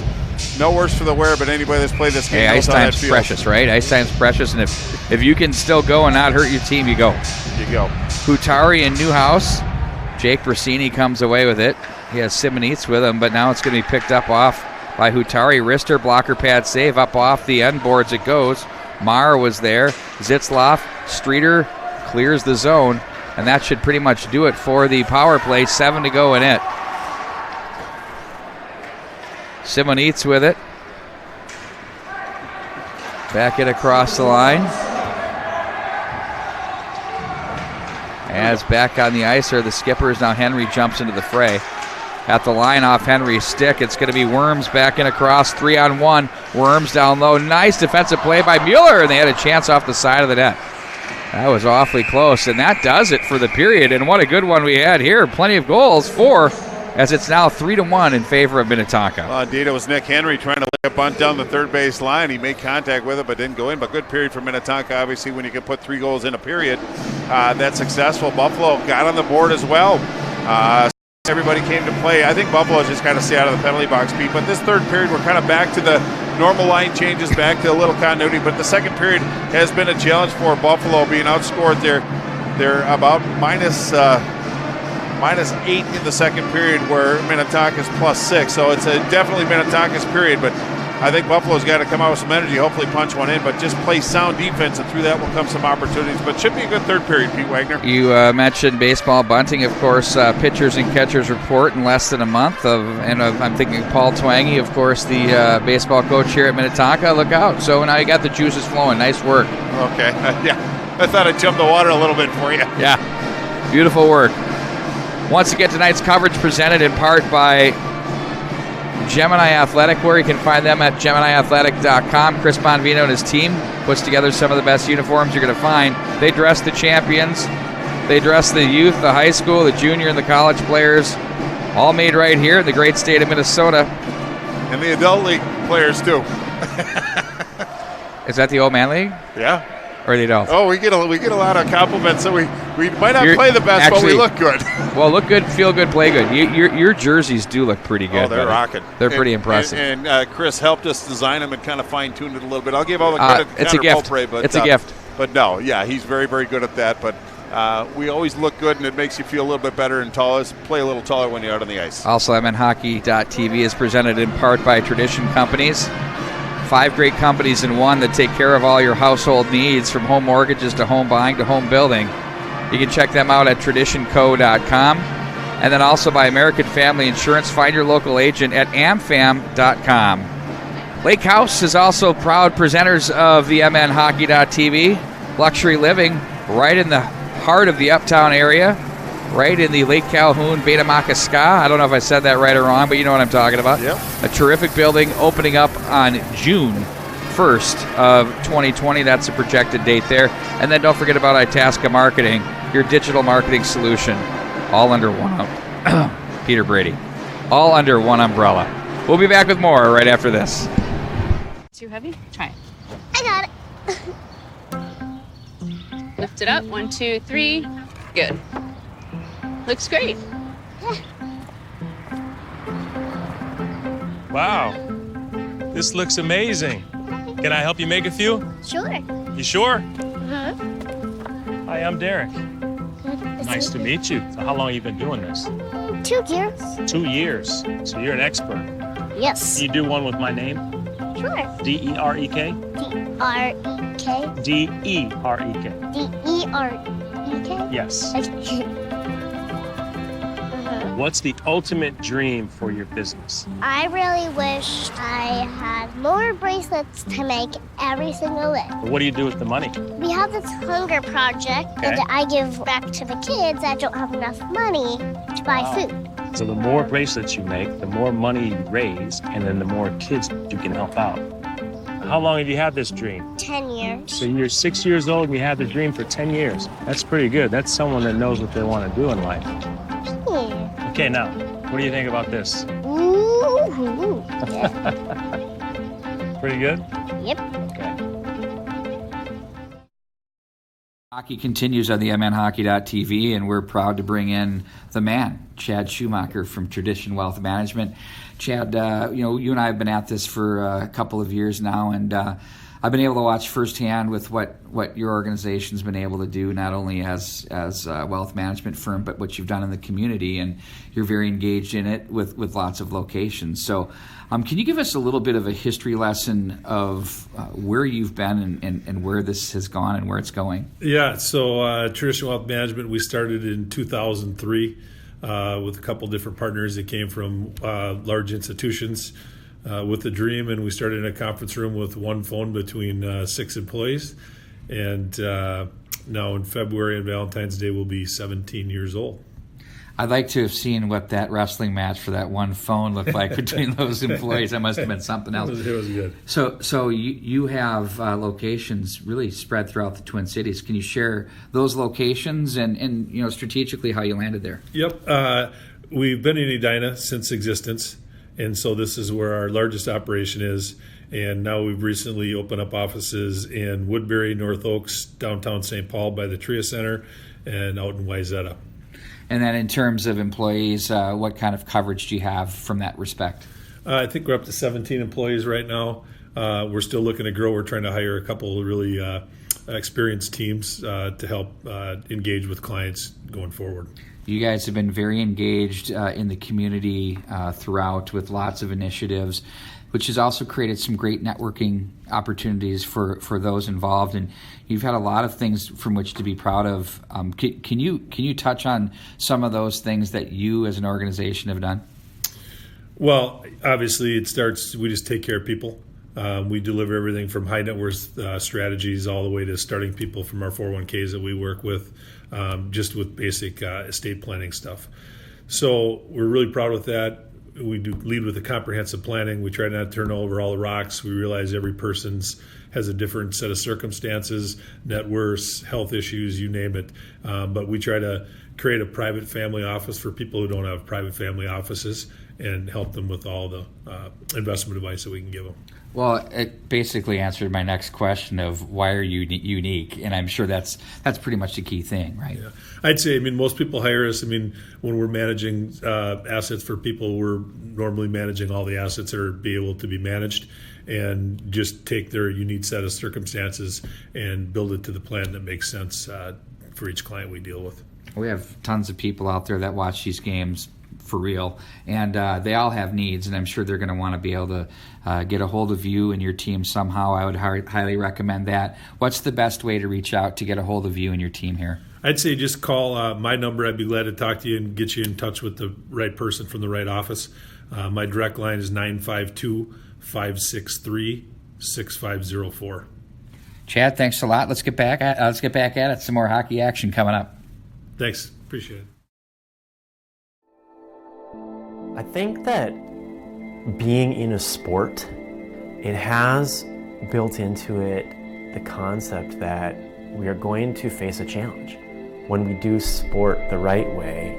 No worse for the wear, but anybody that's played this game knows ice how that time's feels. precious, right? Ice time's precious, and if you can still go and not hurt your team, you go. You go. Hutari and Newhouse. Jake Brasini comes away with it. He has Simonitz with him, but now it's going to be picked up off by Hutari. Wrister, blocker pad save, up off the end boards it goes. Marr was there. Zitzloff, Streeter clears the zone, and that should pretty much do it for the power play. 7 to go in it. Simonitz with it. Back it across the line. As back on the ice are the skippers. Now Henry jumps into the fray. At the line off Henry's stick, it's going to be Worms back in across, 3-on-1. Worms down low. Nice defensive play by Mueller, and they had a chance off the side of the net. That was awfully close, and that does it for the period. And what a good one we had here. Plenty of goals, 4, as it's now 3-1 in favor of Minnetonka. Well, indeed, it was Nick Henry trying to lay a bunt down the third base line. He made contact with it, but didn't go in. But good period for Minnetonka. Obviously, when you can put 3 goals in a period, that's successful. Buffalo got on the board as well. Everybody came to play. I think Buffalo just kind of stay out of the penalty box, Pete. But this third period, we're kind of back to the normal line changes, back to a little continuity. But the second period has been a challenge for Buffalo, being outscored. They're about minus 8 in the second period, where Minnetonka's +6. So it's definitely Minnetonka's period. But I think Buffalo's got to come out with some energy, hopefully punch one in, but just play sound defense, and through that will come some opportunities. But should be a good third period, Pete Wagner. You mentioned baseball bunting, of course. Pitchers and catchers report in less than a month. I'm thinking Paul Twangy, of course, the baseball coach here at Minnetonka. Look out. So now you got the juices flowing. Nice work. Okay. Yeah. I thought I'd jump the water a little bit for you. Yeah. Beautiful work. Once again, tonight's coverage presented in part by Gemini Athletic, where you can find them at GeminiAthletic.com. Chris Bonvino and his team puts together some of the best uniforms you're going to find. They dress the champions. They dress the youth, the high school, the junior, and the college players. All made right here in the great state of Minnesota. And the adult league players, too. Is that the old man league? Yeah. Or the adults? Oh, we get a lot of compliments. So we might not play the best, but we look good. Well, look good, feel good, play good. Your jerseys do look pretty good. Oh, they're rocking. They're pretty impressive. And Chris helped us design them and kind of fine-tuned it a little bit. I'll give all the credit to it's a gift. Popre, but it's a gift. But no, yeah, he's very, very good at that. But we always look good, and it makes you feel a little bit better and taller. Play a little taller when you're out on the ice. Also, MNHockey.tv is presented in part by Tradition Companies. 5 great companies in one that take care of all your household needs, from home mortgages to home buying to home building. You can check them out at traditionco.com. And then also by American Family Insurance. Find your local agent at amfam.com. Lake House is also proud presenters of the MNHockey.tv. Luxury living right in the heart of the uptown area, right in the Lake Calhoun, Betamaca-Ska. I don't know if I said that right or wrong, but you know what I'm talking about. Yep. A terrific building opening up on June 1st of 2020. That's the projected date there. And then don't forget about Itasca Marketing, your digital marketing solution, all under one Peter Brady. All under one umbrella. We'll be back with more right after this. Too heavy? Try it. I got it. Lift it up. 1, 2, 3. Good. Looks great. Wow. This looks amazing. Can I help you make a few? Sure. You sure? Uh-huh. Hi, I'm Derek. Nice to meet you. So how long have you been doing this? 2 years. 2 years. So you're an expert. Yes. Can you do one with my name? Sure. D-E-R-E-K? D-R-E-K. D-E-R-E-K. D-E-R-E-K? Yes. Okay. What's the ultimate dream for your business? I really wish I had more bracelets to make every single day. What do you do with the money? We have this hunger project that I give back to the kids that don't have enough money to buy food. So the more bracelets you make, the more money you raise, and then the more kids you can help out. How long have you had this dream? 10 years. So you're 6 years old and you had the dream for 10 years. That's pretty good. That's someone that knows what they want to do in life. Yeah. Okay, now, what do you think about this? Ooh. Yeah. Pretty good? Yep. Okay. Hockey continues on the mnhockey.tv, and we're proud to bring in the man, Chad Schumacher from Tradition Wealth Management. Chad, you and I have been at this for a couple of years now, and I've been able to watch firsthand with what your organization's been able to do, not only as a wealth management firm, but what you've done in the community, and you're very engaged in it with lots of locations. So can you give us a little bit of a history lesson of where you've been and where this has gone and where it's going? Yeah, so Tradition Wealth Management, we started in 2003 with a couple different partners that came from large institutions with the dream, and we started in a conference room with one phone between 6 employees, and now in February and Valentine's Day we'll be 17 years old. I'd like to have seen what that wrestling match for that one phone looked like between those employees. That must have been something else. It was good. So you have locations really spread throughout the Twin Cities. Can you share those locations and strategically how you landed there? Yep. We've been in Edina since existence, and so this is where our largest operation is. And now we've recently opened up offices in Woodbury, North Oaks, downtown St. Paul by the Tria Center, and out in Wayzata. And then in terms of employees, what kind of coverage do you have from that respect? I think we're up to 17 employees right now. We're still looking to grow. We're trying to hire a couple of really experienced teams to help engage with clients going forward. You guys have been very engaged in the community throughout with lots of initiatives, which has also created some great networking opportunities for those involved. And you've had a lot of things from which to be proud of. Can you touch on some of those things that you as an organization have done? Well, obviously it starts, we just take care of people. We deliver everything from high net worth strategies all the way to starting people from our 401ks that we work with, just with basic estate planning stuff. So we're really proud with that. We do lead with a comprehensive planning. We try not to turn over all the rocks. We realize every person's has a different set of circumstances, net worths, health issues, you name it. But we try to create a private family office for people who don't have private family offices and help them with all the investment advice that we can give them. Well, it basically answered my next question of why are you unique, and I'm sure that's pretty much the key thing, right? Yeah. I'd say, most people hire us. When we're managing assets for people, we're normally managing all the assets that are be able to be managed, and just take their unique set of circumstances and build it to the plan that makes sense for each client we deal with. We have tons of people out there that watch these games for real, and they all have needs, and I'm sure they're going to want to be able to get a hold of you and your team somehow. I would highly recommend that. What's the best way to reach out to get a hold of you and your team here? I'd say just call my number. I'd be glad to talk to you and get you in touch with the right person from the right office. My direct line is 952-563-6504. Chad, thanks a lot. Let's get back at it. Some more hockey action coming up. Thanks. Appreciate it. I think that being in a sport, it has built into it the concept that we are going to face a challenge. When we do sport the right way,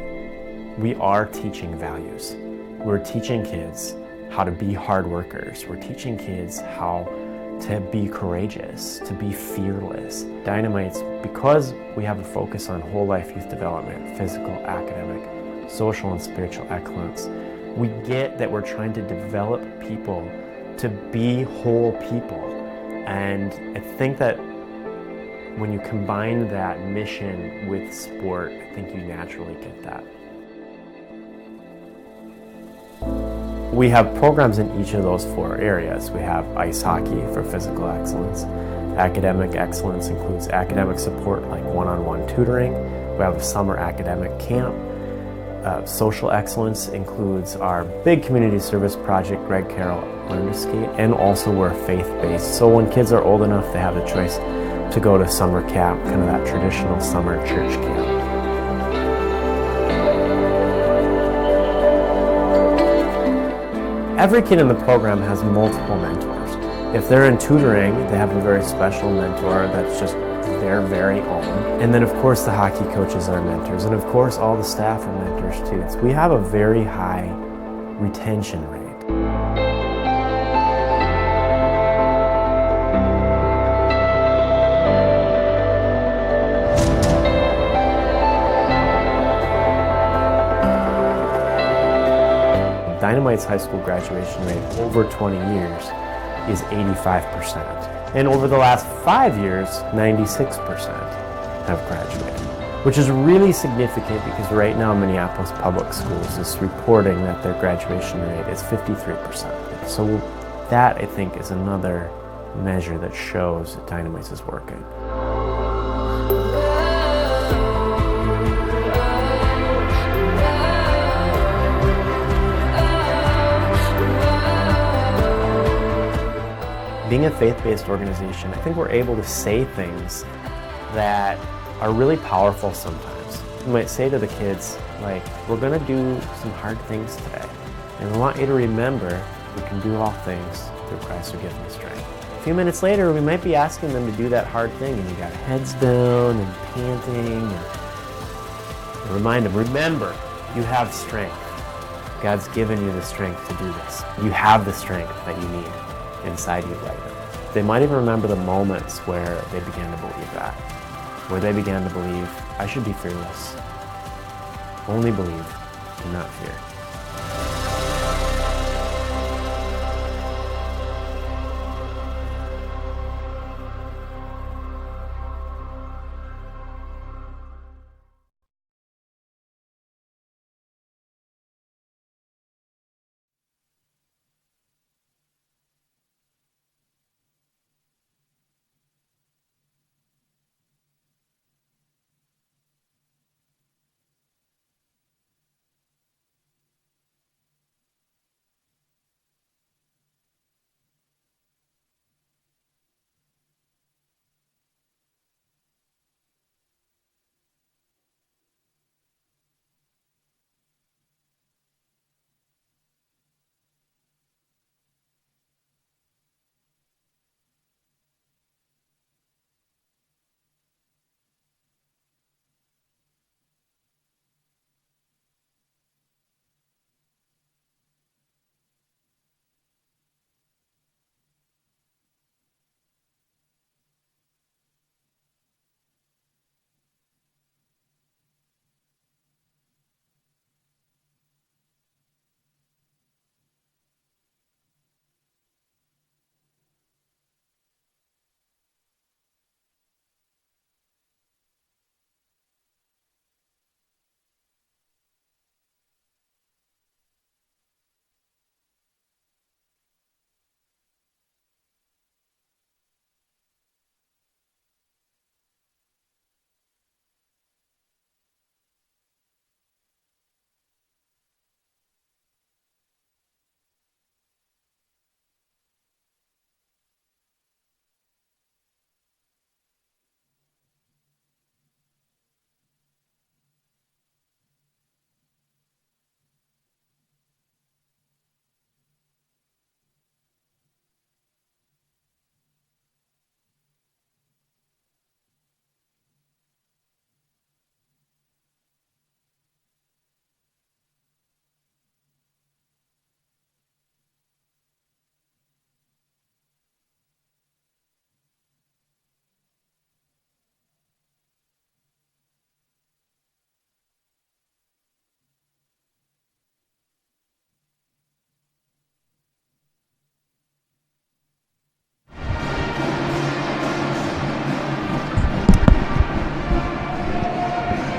we are teaching values. We're teaching kids how to be hard workers. We're teaching kids how to be courageous, to be fearless. Dynamite's, because we have a focus on whole life youth development, physical, academic, social and spiritual excellence, we get that we're trying to develop people to be whole people. And I think that when you combine that mission with sport, I think you naturally get that. We have programs in each of those 4 areas. We have ice hockey for physical excellence. Academic excellence includes academic support like one-on-one tutoring. We have a summer academic camp. Social excellence includes our big community service project, Greg Carroll Learn to Skate, and also we're faith-based. So when kids are old enough, they have the choice to go to summer camp, kind of that traditional summer church camp. Every kid in the program has multiple mentors. If they're in tutoring, they have a very special mentor that's just their very own. And then of course the hockey coaches are mentors, and of course all the staff are mentors too. So we have a very high retention rate. Dynamite's high school graduation rate over 20 years is 85%. And over the last 5 years, 96% have graduated, which is really significant because right now Minneapolis Public Schools is reporting that their graduation rate is 53%. So that, I think, is another measure that shows that Dynamite is working. Being a faith-based organization, I think we're able to say things that are really powerful sometimes. We might say to the kids, like, we're gonna do some hard things today. And we want you to remember we can do all things through Christ who gives me strength. A few minutes later, we might be asking them to do that hard thing and you got heads down and panting. And remind them, remember, you have strength. God's given you the strength to do this. You have the strength that you need inside you right now. They might even remember the moments where they began to believe that, where they began to believe, I should be fearless. Only believe, do not fear.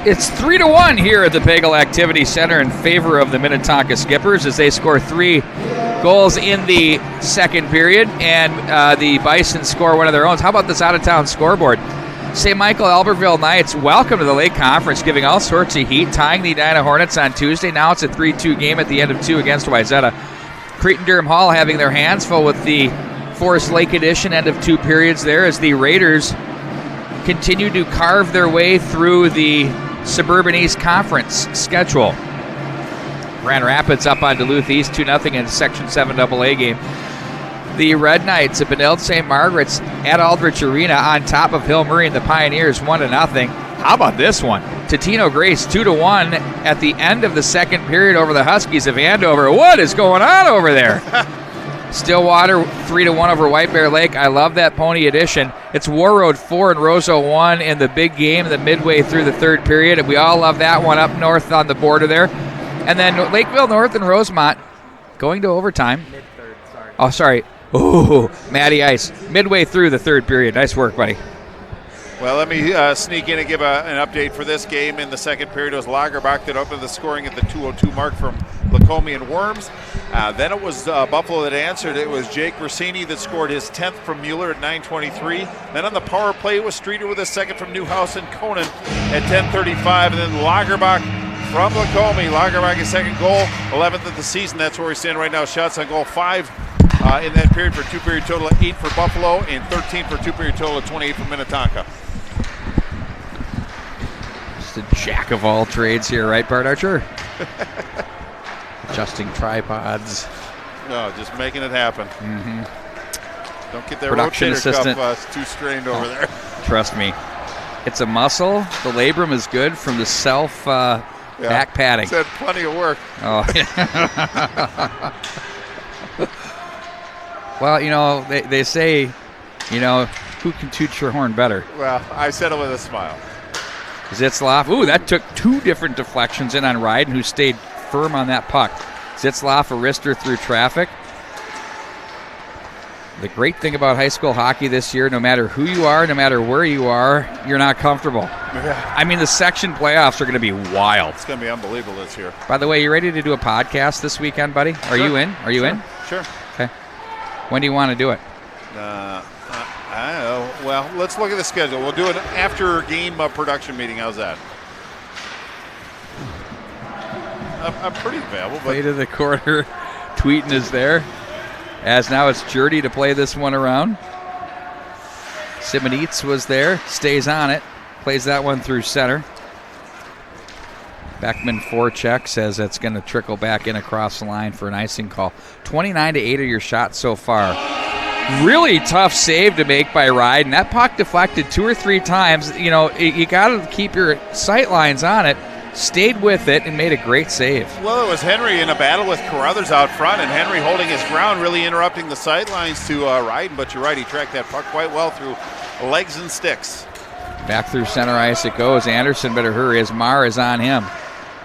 It's 3-1 here at the Pagel Activity Center in favor of the Minnetonka Skippers as they score 3 goals in the second period, and the Bison score one of their own. How about this out-of-town scoreboard? St. Michael Albertville Knights, welcome to the Lake Conference, giving all sorts of heat, tying the Edina Hornets on Tuesday. Now it's a 3-2 game at the end of 2 against Wayzata. Cretin-Durham Hall having their hands full with the Forest Lake edition end of 2 periods there as the Raiders continue to carve their way through the Suburban East Conference schedule. Grand Rapids up on Duluth East 2-0 in Section 7 AA game. The Red Knights of Benilde St. Margaret's at Aldrich Arena on top of Hill Murray and the Pioneers 1-0. How about this one? Totino Grace 2-1 at the end of the second period over the Huskies of Andover. What is going on over there? Stillwater 3-1 over White Bear Lake. I love that Pony edition. It's War Road 4 and Roseau 1 in the big game, the midway through the third period. And we all love that one up north on the border there. And then Lakeville North and Rosemont going to overtime. Mid-third, sorry. Oh, sorry. Ooh, Matty Ice. Midway through the third period. Nice work, buddy. Well, let me sneak in and give an update for this game. In the second period, it was Lagerbach that opened the scoring at the 2:02 mark from Lacombe and Worms. Then it was Buffalo that answered. It was Jake Rossini that scored his 10th from Mueller at 9:23. Then on the power play, it was Streeter with his second from Newhouse and Conan at 10:35. And then Lagerbach from Lacombe. Lagerbach his second goal, 11th of the season. That's where we stand right now. Shots on goal 5 in that period for a 2-period total of 8 for Buffalo and 13 for a 2-period total of 28 for Minnetonka. Just a jack of all trades here, right, Bart Archer? Adjusting tripods. No, just making it happen. Mm-hmm. Don't get that Production rotator assistant. cuff too strained over there. Trust me. It's a muscle. The labrum is good from the self back padding. It's had plenty of work. Oh. Well, they say, who can toot your horn better? Well, I said it with a smile. Zitzloff. Ooh, that took 2 different deflections in on Ryden, who stayed firm on that puck. Zitzloff, a wrister through traffic. The great thing about high school hockey this year, no matter who you are, no matter where you are, you're not comfortable. Yeah. I mean, the section playoffs are going to be wild. It's going to be unbelievable this year. By the way, you ready to do a podcast this weekend, buddy? Are you in? Are you in? Sure. Okay. When do you want to do it? I don't know. Well, let's look at the schedule. We'll do an after-game production meeting. How's that? I'm pretty available. But Play to the corner. Tweeting is there. As now it's Jurdy to play this one around. Simonitz was there. Stays on it. Plays that one through center. Beckman forecheck says that's going to trickle back in across the line for an icing call. 29-8 are your shots so far. Really tough save to make by Ryden. That puck deflected 2 or 3 times. You got to keep your sight lines on it. Stayed with it and made a great save. Well, it was Henry in a battle with Carruthers out front, and Henry holding his ground, really interrupting the sidelines to Ryden. But you're right, he tracked that puck quite well through legs and sticks. Back through center ice it goes. Anderson better hurry as Marr is on him.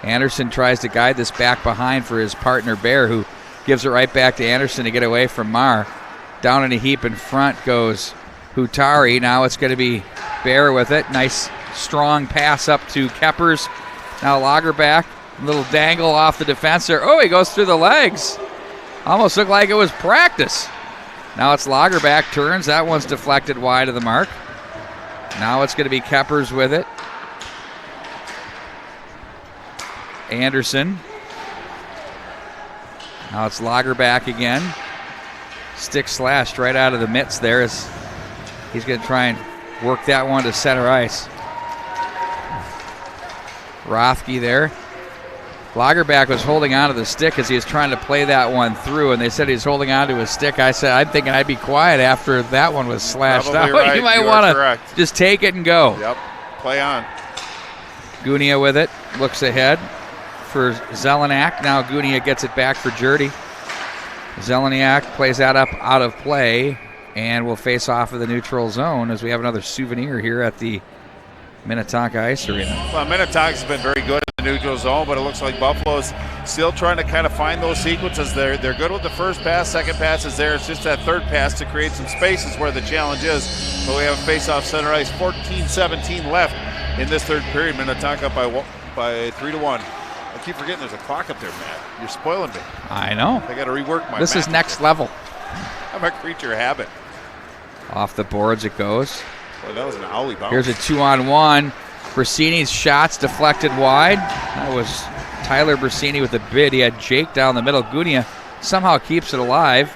Anderson tries to guide this back behind for his partner Bear, who gives it right back to Anderson to get away from Marr. Down in a heap in front goes Hutari. Now it's going to be Bear with it. Nice strong pass up to Keppers. Now Lagerbach, little dangle off the defenser. Oh, he goes through the legs. Almost looked like it was practice. Now it's Lagerbach turns. That one's deflected wide of the mark. Now it's going to be Keppers with it. Anderson. Now it's Lagerbach again. Stick slashed right out of the mitts there as he's going to try and work that one to center ice. Rothke there. Lagerbach was holding on to the stick as he was trying to play that one through, and they said he's holding on to his stick. I said, I'm thinking I'd be quiet after that one was slashed out. Right. You might want to just take it and go. Yep, play on. Gunia with it, looks ahead for Zelenak. Now Gunia gets it back for Jurdy. Zeleniak plays that up out of play and will face off of the neutral zone as we have another souvenir here at the Minnetonka Ice Arena. Well, Minnetonka's been very good in the neutral zone, but it looks like Buffalo's still trying to kind of find those sequences. They're good with the first pass, second pass is there. It's just that third pass to create some spaces where the challenge is. But we have a face-off center ice, 14-17 left in this third period. Minnetonka by 3-1. I keep forgetting there's a clock up there, Matt. You're spoiling me. I know. I got to rework my This is next level. I'm a creature of habit. Off the boards it goes. Boy, that was an owly bounce. Here's a 2-on-1. Brasini's shots deflected wide. That was Tyler Brasini with a bid. He had Jake down the middle. Gunia somehow keeps it alive.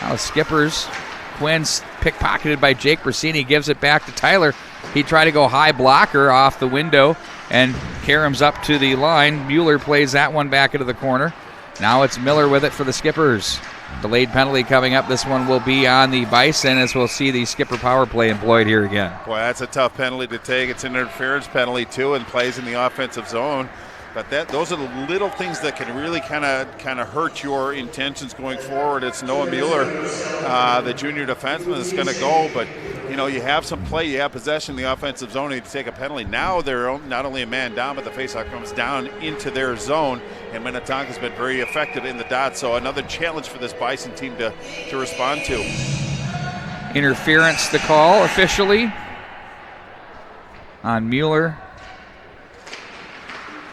Now the Skippers. Quinn's pickpocketed by Jake Brasini. Gives it back to Tyler. He tried to go high blocker off the window, and Karam's up to the line. Mueller plays that one back into the corner. Now it's Miller with it for the Skippers. Delayed penalty coming up. This one will be on the Bison, as we'll see the Skipper power play employed here again. Boy, that's a tough penalty to take. It's an interference penalty, too, and plays in the offensive zone. But those are the little things that can really kind of hurt your intentions going forward. It's Noah Mueller, the junior defenseman, that's going to go. But, you know, you have some play. You have possession in the offensive zone. You take a penalty. Now they're not only a man down, but the faceoff comes down into their zone. And Minnetonka's been very effective in the dot. So another challenge for this Bison team to respond to. Interference, the call officially on Mueller.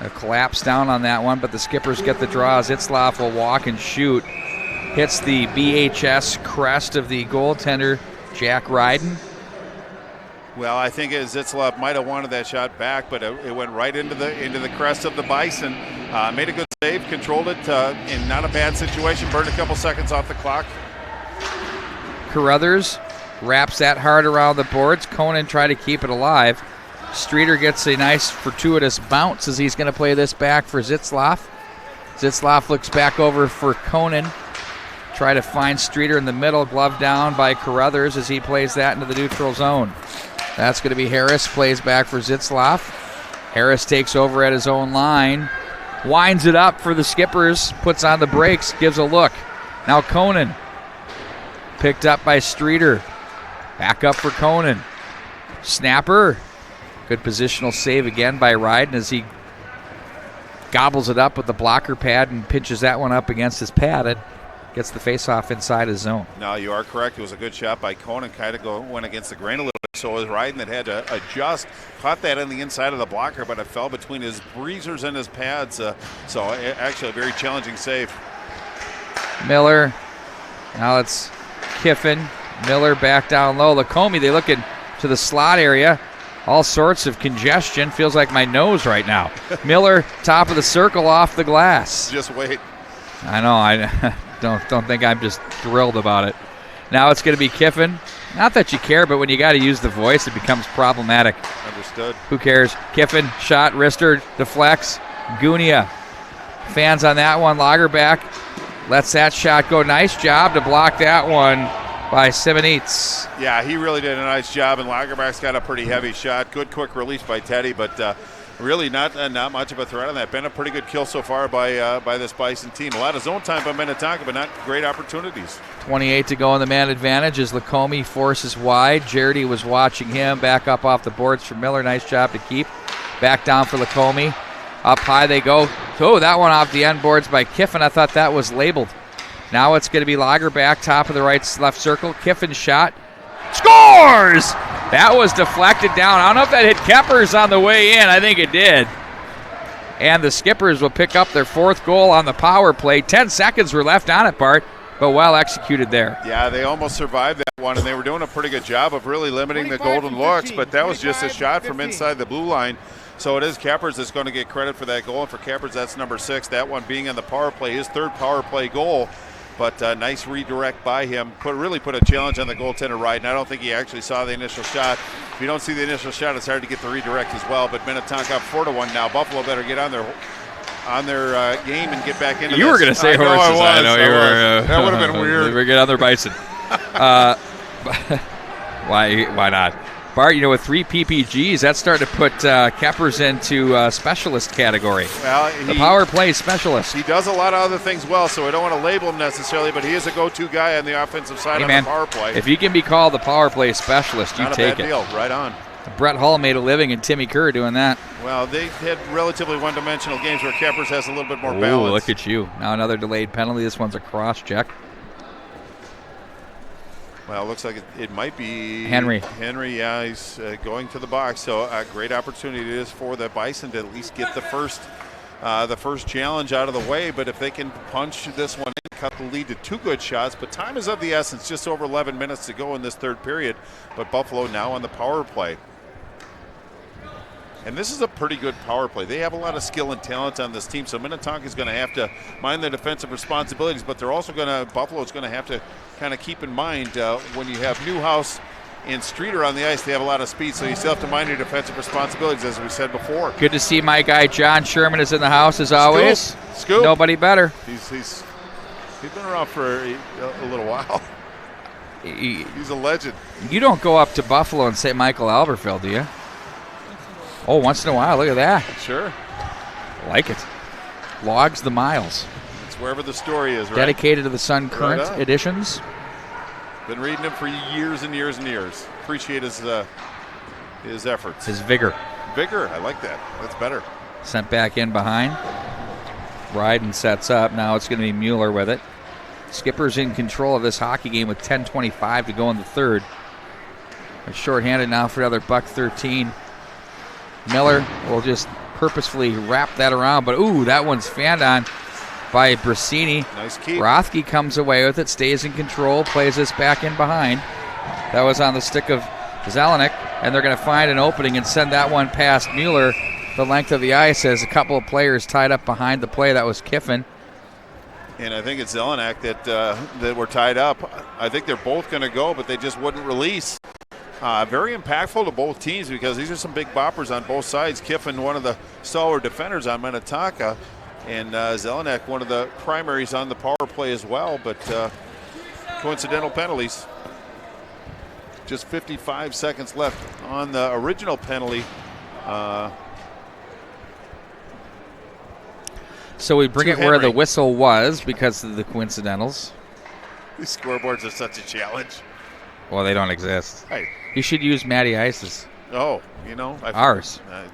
A collapse down on that one, but the Skippers get the draws. Itzloff will walk and shoot. Hits the BHS crest of the goaltender, Jack Ryden. Well, I think Itzloff might have wanted that shot back, but it went right into the crest of the Bison. Made a good save, controlled it in not a bad situation. Burned a couple seconds off the clock. Carruthers wraps that hard around the boards. Conan tried to keep it alive. Streeter gets a nice fortuitous bounce as he's going to play this back for Zitzloff. Zitzloff looks back over for Conan. Try to find Streeter in the middle, glove down by Carruthers as he plays that into the neutral zone. That's going to be Harris, plays back for Zitzloff. Harris takes over at his own line, winds it up for the Skippers, puts on the brakes, gives a look. Now Conan, picked up by Streeter. Back up for Conan. Snapper. Good positional save again by Ryden as he gobbles it up with the blocker pad and pinches that one up against his pad. It gets the faceoff inside his zone. No, you are correct. It was a good shot by Conan. Kind of went against the grain a little bit. So it was Ryden that had to adjust. Caught that on the inside of the blocker, but it fell between his breezers and his pads. So actually a very challenging save. Miller. Now it's Kiffin. Miller back down low. Lacombe, they look into the slot area. All sorts of congestion. Feels like my nose right now. Miller, top of the circle, off the glass. Just wait. I know. I don't think I'm just thrilled about it. Now it's going to be Kiffin. Not that you care, but when you got to use the voice, it becomes problematic. Understood. Who cares? Kiffin, shot, wrister, deflects. Gunia, fans on that one. Lagerback lets that shot go. Nice job to block that one by Simonitz. Yeah, he really did a nice job, and Lagerback's got a pretty heavy shot. Good quick release by Teddy, but really not much of a threat on that. Been a pretty good kill so far by this Bison team. A lot of zone time by Minnetonka, but not great opportunities. 28 to go in the man advantage as Lacombe forces wide. Jardy was watching him. Back up off the boards for Miller. Nice job to keep. Back down for Lacombe. Up high they go. Oh, that one off the end boards by Kiffin. I thought that was labeled. Now it's going to be Lagerback, top of the left circle. Kiffin shot. Scores! That was deflected down. I don't know if that hit Keppers on the way in. I think it did. And the Skippers will pick up their fourth goal on the power play. 10 seconds were left on it, Bart, but well executed there. Yeah, they almost survived that one, and they were doing a pretty good job of really limiting the golden looks, but that was just a shot from inside the blue line. So it is Keppers that's going to get credit for that goal, and for Keppers, that's number 6. That one being on the power play, his third power play goal. But nice redirect by him. Really put a challenge on the goaltender Ryden. I don't think he actually saw the initial shot. If you don't see the initial shot, it's hard to get the redirect as well. But Minnetonka up 4-1 now. Buffalo better get on their game and get back into You this. were going to say horses. I know you were. That would have been weird. We're getting on their Bison. Why not? Bart, with 3 PPGs, that's starting to put Keppers into specialist category. Well, the power play specialist. He does a lot of other things well, so I don't want to label him necessarily, but he is a go-to guy on the offensive side on the power play. If he can be called the power play specialist, you take it. Not a bad deal. Right on. Brett Hull made a living and Timmy Kerr doing that. Well, they had relatively one-dimensional games where Keppers has a little bit more balance. Oh, look at you. Now another delayed penalty. This one's a cross check. Well, it looks like it might be Henry. Henry, yeah, he's going to the box. So a great opportunity it is for the Bison to at least get the first challenge out of the way. But if they can punch this one in, cut the lead to 2 good shots. But time is of the essence, just over 11 minutes to go in this third period. But Buffalo now on the power play. And this is a pretty good power play. They have a lot of skill and talent on this team, so Minnetonka is going to have to mind their defensive responsibilities, but they're also Buffalo's going to have to kind of keep in mind when you have Newhouse and Streeter on the ice, they have a lot of speed, so you still have to mind your defensive responsibilities, as we said before. Good to see my guy John Sherman is in the house as always. Scoop. Nobody better. He's been around for a little while. He's a legend. You don't go up to Buffalo and say Michael Albertville, do you? Oh, once in a while. Look at that. Sure. Like it. Logs the miles. It's wherever the story is, right? Dedicated to the Sun Current Right editions. Been reading him for years and years and years. Appreciate his efforts. His vigor. Vigor. I like that. That's better. Sent back in behind. Ryden sets up. Now it's going to be Mueller with it. Skipper's in control of this hockey game with 10:25 to go in the third. They're shorthanded now for another $1.13. Miller will just purposefully wrap that around, but ooh, that one's fanned on by Brasini. Nice keep. Rothke comes away with it, stays in control, plays this back in behind. That was on the stick of Zelenik, and they're going to find an opening and send that one past Mueller the length of the ice as a couple of players tied up behind the play. That was Kiffin. And I think it's Zelenik that were tied up. I think they're both going to go, but they just wouldn't release. Very impactful to both teams because these are some big boppers on both sides. Kiffin, one of the stalwart defenders on Minnetonka, and Zelenik, one of the primaries on the power play as well, but coincidental penalties. Just 55 seconds left on the original penalty. So we bring it where the whistle was because of the coincidentals. These scoreboards are such a challenge. Well, they don't exist. Hey. You should use Matty Ice's. Oh, ours. Well,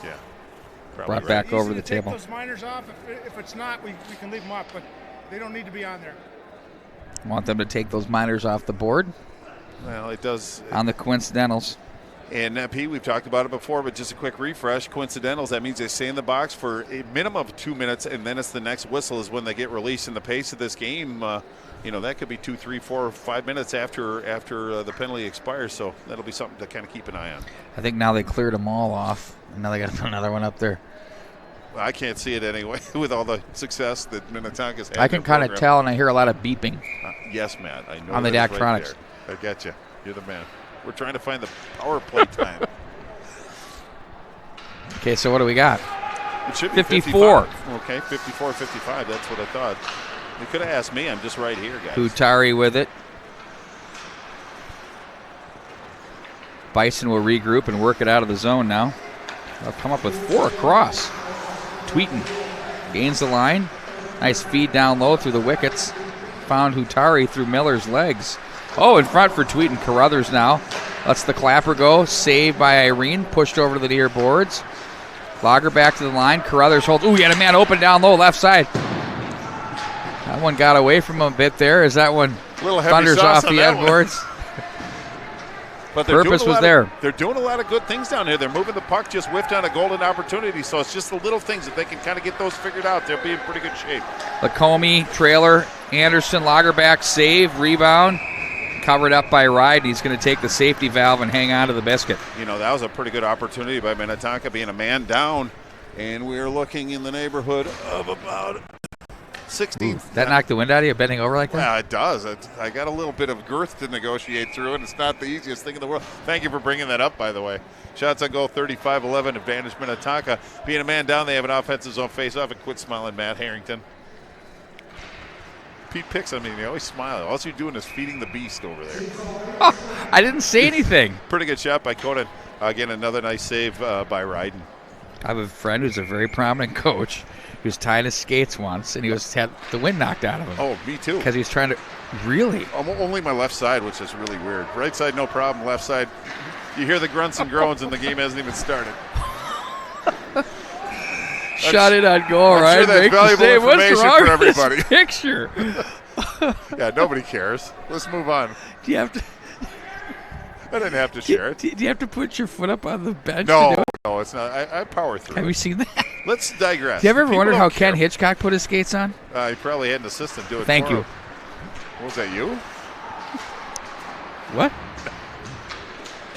yeah. Brought back over to the table. Take those minors off. If it's not, we can leave them up, but they don't need to be on there. Want them to take those minors off the board? Well, it does. On the coincidentals. And Pete, we've talked about it before, but just a quick refresh. Coincidentals, that means they stay in the box for a minimum of 2 minutes, and then it's the next whistle is when they get released. In the pace of this game, that could be 2, 3, 4, 5 minutes after the penalty expires. So that'll be something to kind of keep an eye on. I think now they cleared them all off, and now they got to put another one up there. Well, I can't see it anyway with all the success that Minnetonka's had. I can kind of tell, and I hear a lot of beeping. Yes, Matt. I know on the Daktronics. Right, I get you. You're the man. We're trying to find the power play time. Okay, so what do we got? It should be 54. 55. Okay, 54, 55. That's what I thought. You could have asked me. I'm just right here, guys. Hutari with it. Bison will regroup and work it out of the zone now. They'll come up with 4 across. Tweeten gains the line. Nice feed down low through the wickets. Found Hutari through Miller's legs. Oh, in front for Tweeten. Carruthers now lets the clapper go. Saved by Irene. Pushed over to the near boards. Lager back to the line. Carruthers holds. Ooh, he had a man open down low, left side. That one got away from him a bit there as that one thunders off the end boards. But purpose was there. They're doing a lot of good things down here. They're moving the puck, just whiffed on a golden opportunity. So it's just the little things. If they can kind of get those figured out, they'll be in pretty good shape. Lacombe, trailer, Anderson, Lagerback, save, rebound. Covered up by Ryde. He's going to take the safety valve and hang on to the biscuit. That was a pretty good opportunity by Minnetonka being a man down. And we're looking in the neighborhood of about 16. That knocked the wind out of you, bending over like that? Yeah, it does. I got a little bit of girth to negotiate through, and it's not the easiest thing in the world. Thank you for bringing that up, by the way. Shots on goal, 35-11, advantage Minnetonka. Being a man down, they have an offensive zone face-off, and quit smiling, Matt Harrington. Pete picks on me, and he always smiles. All you're doing is feeding the beast over there. Oh, I didn't say anything. Pretty good shot by Conan. Again, another nice save by Ryden. I have a friend who's a very prominent coach. He was tying his skates once, and he had the wind knocked out of him. Oh, me too. Because he was trying to really. Only my left side, which is really weird. Right side, no problem. Left side, you hear the grunts and groans, and the game hasn't even started. Shot it on goal, right? Sure that's valuable information for everybody. Picture. Yeah, nobody cares. Let's move on. Do you have to? I didn't have to share it. Do you have to put your foot up on the bench? No, to do it? no, it's not. I power through. Have it. you seen that? Let's digress. Do you ever People wonder don't how care. Ken Hitchcock put his skates on? He probably had an assistant do it. Thank for you. him. Was that you? What?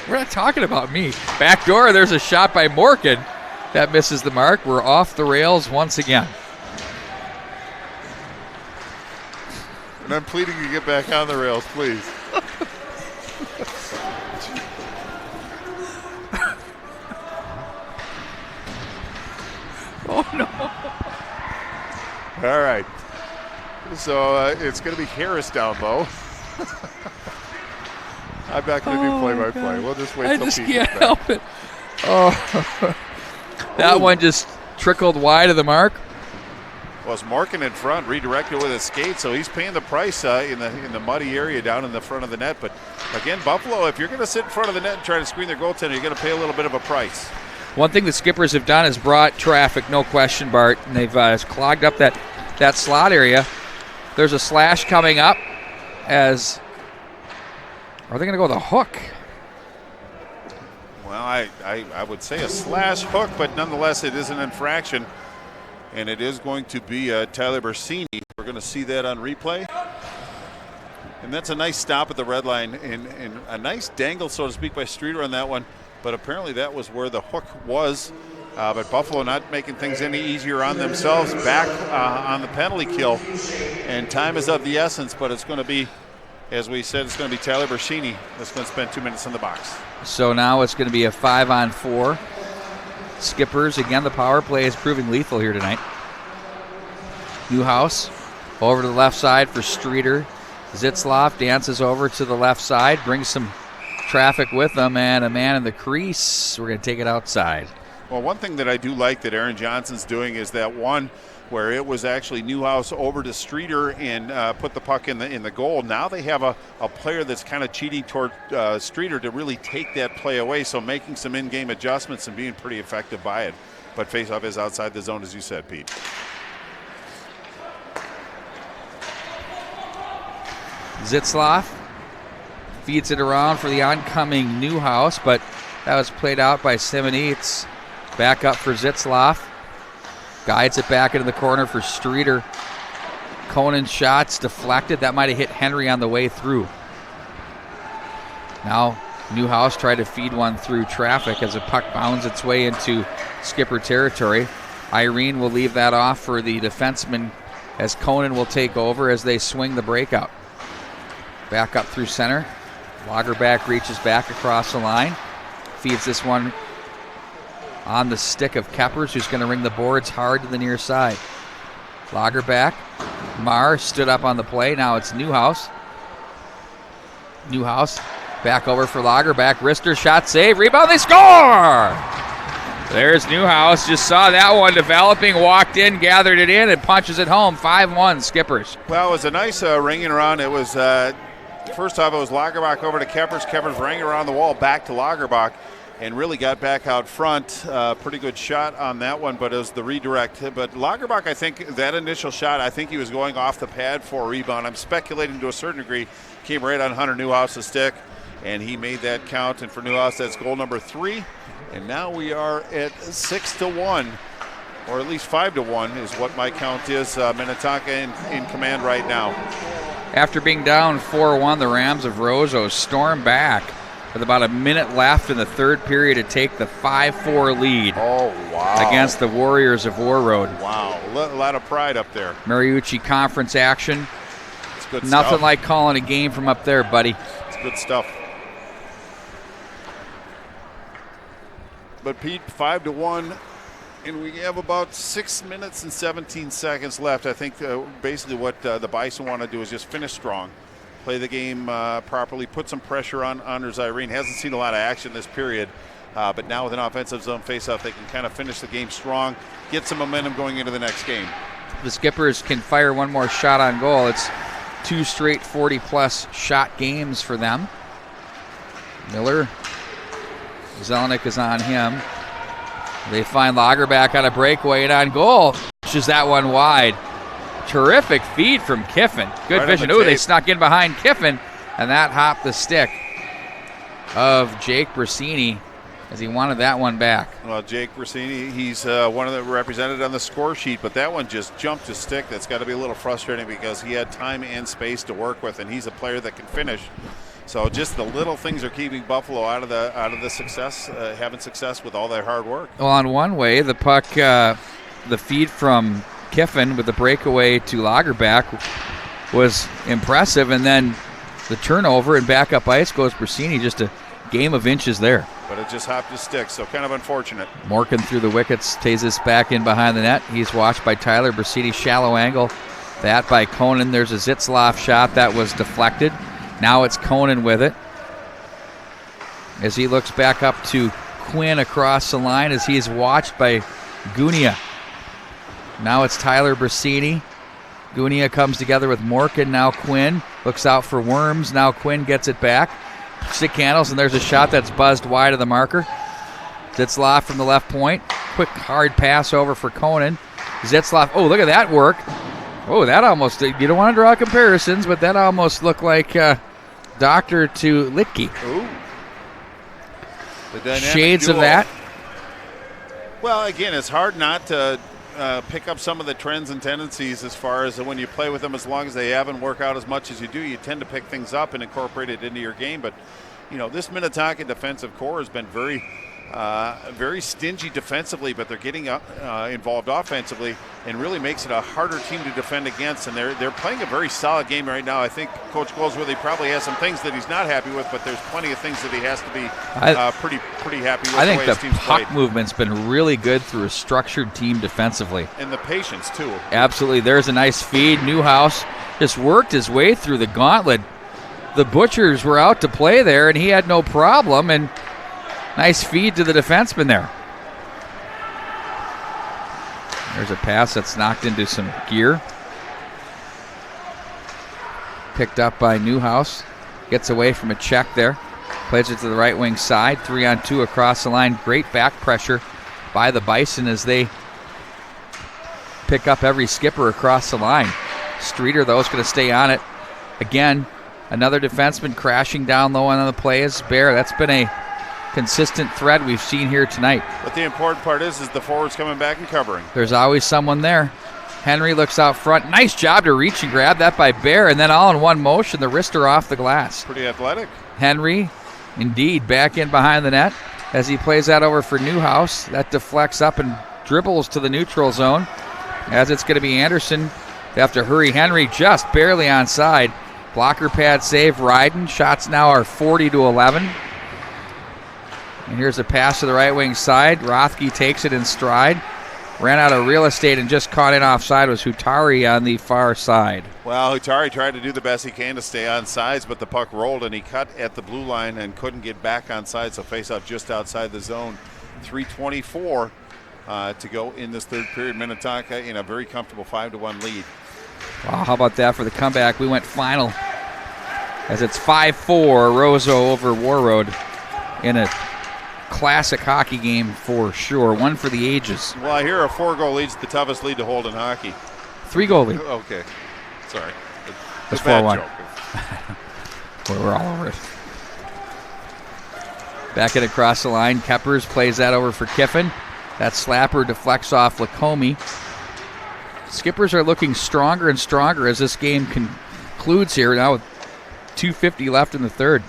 We're not talking about me. Back door, there's a shot by Morgan. That misses the mark. We're off the rails once again. And I'm pleading you get back on the rails, please. Oh, no. All right. So it's going to be Harris down low. I'm not going to do play-by-play. We'll just wait I till just Pete can't gets back. help it. Oh, that one just trickled wide of the mark. Well, it's Morgan in front, redirected with his skate, so he's paying the price in the muddy area down in the front of the net. But again, Buffalo, if you're going to sit in front of the net and try to screen their goaltender, you're going to pay a little bit of a price. One thing the Skippers have done is brought traffic, no question, Bart. And they've clogged up that slot area. There's a slash coming up. Are they going to go with a hook? Well, I would say a slash hook, but nonetheless, it is an infraction. And it is going to be Tyler Bersini. We're going to see that on replay. And that's a nice stop at the red line and a nice dangle, so to speak, by Streeter on that one. But apparently that was where the hook was. But Buffalo not making things any easier on themselves. Back on the penalty kill. And time is of the essence, but it's going to be, as we said, it's going to be Tyler Bersini that's going to spend 2 minutes in the box. So now it's going to be a 5-on-4. Skippers, again, the power play is proving lethal here tonight. Newhouse over to the left side for Streeter. Zitzloff dances over to the left side, brings some traffic with him, and a man in the crease. We're going to take it outside. Well, one thing that I do like that Aaron Johnson's doing is that one where it was actually Newhouse over to Streeter and put the puck in the goal. Now they have a player that's kind of cheating toward Streeter to really take that play away, so making some in-game adjustments and being pretty effective by it. But faceoff is outside the zone, as you said, Pete. Zitzloff feeds it around for the oncoming Newhouse, but that was played out by Simonitz. Back up for Zitzloff. Guides it back into the corner for Streeter. Conan's shots deflected. That might have hit Henry on the way through. Now Newhouse tried to feed one through traffic as a puck bounds its way into Skipper territory. Irene will leave that off for the defenseman as Conan will take over as they swing the breakout. Back up through center. Lagerback reaches back across the line. Feeds this one on the stick of Keppers, who's going to ring the boards hard to the near side. Lagerback. Marr stood up on the play. Now it's Newhouse. Newhouse back over for Lagerback. Rister shot save. Rebound. They score! There's Newhouse. Just saw that one developing. Walked in, gathered it in, and punches it home. 5-1 Skippers. Well, it was a nice ringing around. It was, first off, it was Lagerbach over to Keppers. Keppers ringing around the wall back to Lagerbach and really got back out front. Pretty good shot on that one, but it was the redirect. But Lagerbach, I think that initial shot, I think he was going off the pad for a rebound. I'm speculating to a certain degree. Came right on Hunter Newhouse's stick, and he made that count. And for Newhouse, that's goal number 3. And now we are at 6-1, or at least 5-1 is what my count is. Minnetonka in command right now. After being down 4-1, the Rams of Roseau storm back with about a minute left in the third period to take the 5-4 lead. Oh, wow. Against the Warriors of Warroad. Wow, a lot of pride up there. Mariucci conference action. It's good Nothing stuff. like calling a game from up there, buddy. It's good stuff. But Pete, 5-1, and we have about 6 minutes and 17 seconds left. I think basically what the Bison want to do is just finish strong, play the game properly, put some pressure on Anders Irene. Hasn't seen a lot of action this period, but now with an offensive zone faceoff, they can kind of finish the game strong, get some momentum going into the next game. The Skippers can fire one more shot on goal. It's 2 straight 40-plus shot games for them. Miller. Zelenik is on him. They find Lagerback on a breakaway and on goal. Pushes that one wide. Terrific feed from Kiffin. Good Right vision. on the They tape. snuck in behind Kiffin, and that hopped the stick of Jake Brasini as he wanted that one back. Well, Jake Brasini, he's one of the represented on the score sheet, but that one just jumped his stick. That's got to be a little frustrating because he had time and space to work with, and he's a player that can finish. So just the little things are keeping Buffalo out of the success, having success with all their hard work. Well, on one way, the puck, the feed from Kiffin with the breakaway to Lagerback was impressive, and then the turnover and backup ice goes Brasini. Just a game of inches there. But it just hopped his stick, so kind of unfortunate. Morgan through the wickets, takes this back in behind the net. He's watched by Tyler Brasini, shallow angle. That by Conan. There's a Zitzloff shot that was deflected. Now it's Conan with it. As he looks back up to Quinn across the line as he's watched by Gunia. Now it's Tyler Brasini. Gunia comes together with Morgan. Now Quinn looks out for Worms. Now Quinn gets it back. Stick handles, and there's a shot that's buzzed wide of the marker. Zitzloff from the left point. Quick hard pass over for Conan. Zitzloff, oh, look at that work. Oh, that almost, you don't want to draw comparisons, but that almost looked like Doctor to Litke. Ooh. The dynamic Shades duo. of that. Well, again, it's hard not to pick up some of the trends and tendencies as far as when you play with them. As long as they haven't worked out as much as you do, you tend to pick things up and incorporate it into your game. But, you know, this Minnetonka defensive core has been very stingy defensively, but they're getting involved offensively and really makes it a harder team to defend against. And they're playing a very solid game right now. I think Coach Goldsworthy probably has some things that he's not happy with, but there's plenty of things that he has to be pretty happy with. I think the way the his team's puck played. movement's been really good through a structured team defensively. And the patience, too. Absolutely. There's a nice feed. Newhouse just worked his way through the gauntlet. The Butchers were out to play there, and he had no problem. And nice feed to the defenseman there. There's a pass that's knocked into some gear. Picked up by Newhouse. Gets away from a check there. Plays it to the right wing side. 3-on-2 across the line. Great back pressure by the Bison as they pick up every skipper across the line. Streeter, though, is going to stay on it. Again, another defenseman crashing down low on the play is Bear. That's been a consistent thread we've seen here tonight. But the important part is the forwards coming back and covering. There's always someone there. Henry looks out front. Nice job to reach and grab that by Bear, and then all in one motion, the wrister off the glass. Pretty athletic. Henry, indeed, back in behind the net as he plays that over for Newhouse. That deflects up and dribbles to the neutral zone as it's going to be Anderson. They have to hurry. Henry just barely onside. Blocker pad save, Ryden. Shots now are 40-11. And here's a pass to the right wing side. Rothke takes it in stride. Ran out of real estate and just caught in offside was Hutari on the far side. Well, Hutari tried to do the best he can to stay on sides, but the puck rolled and he cut at the blue line and couldn't get back on side, so face off just outside the zone. 3:24 to go in this third period. Minnetonka in a very comfortable 5-1 lead. Wow, how about that for the comeback? We went final as it's 5-4 Roseau over Warroad in a classic hockey game for sure. One for the ages. Well, I hear a 4-goal lead's the toughest lead to hold in hockey. 3-goal lead. Okay. Sorry. It's a bad 4-1. joke. We're all over it. Back it across the line. Keppers plays that over for Kiffin. That slapper deflects off Lacombe. Skippers are looking stronger and stronger as this game concludes here now with 2:50 left in the third.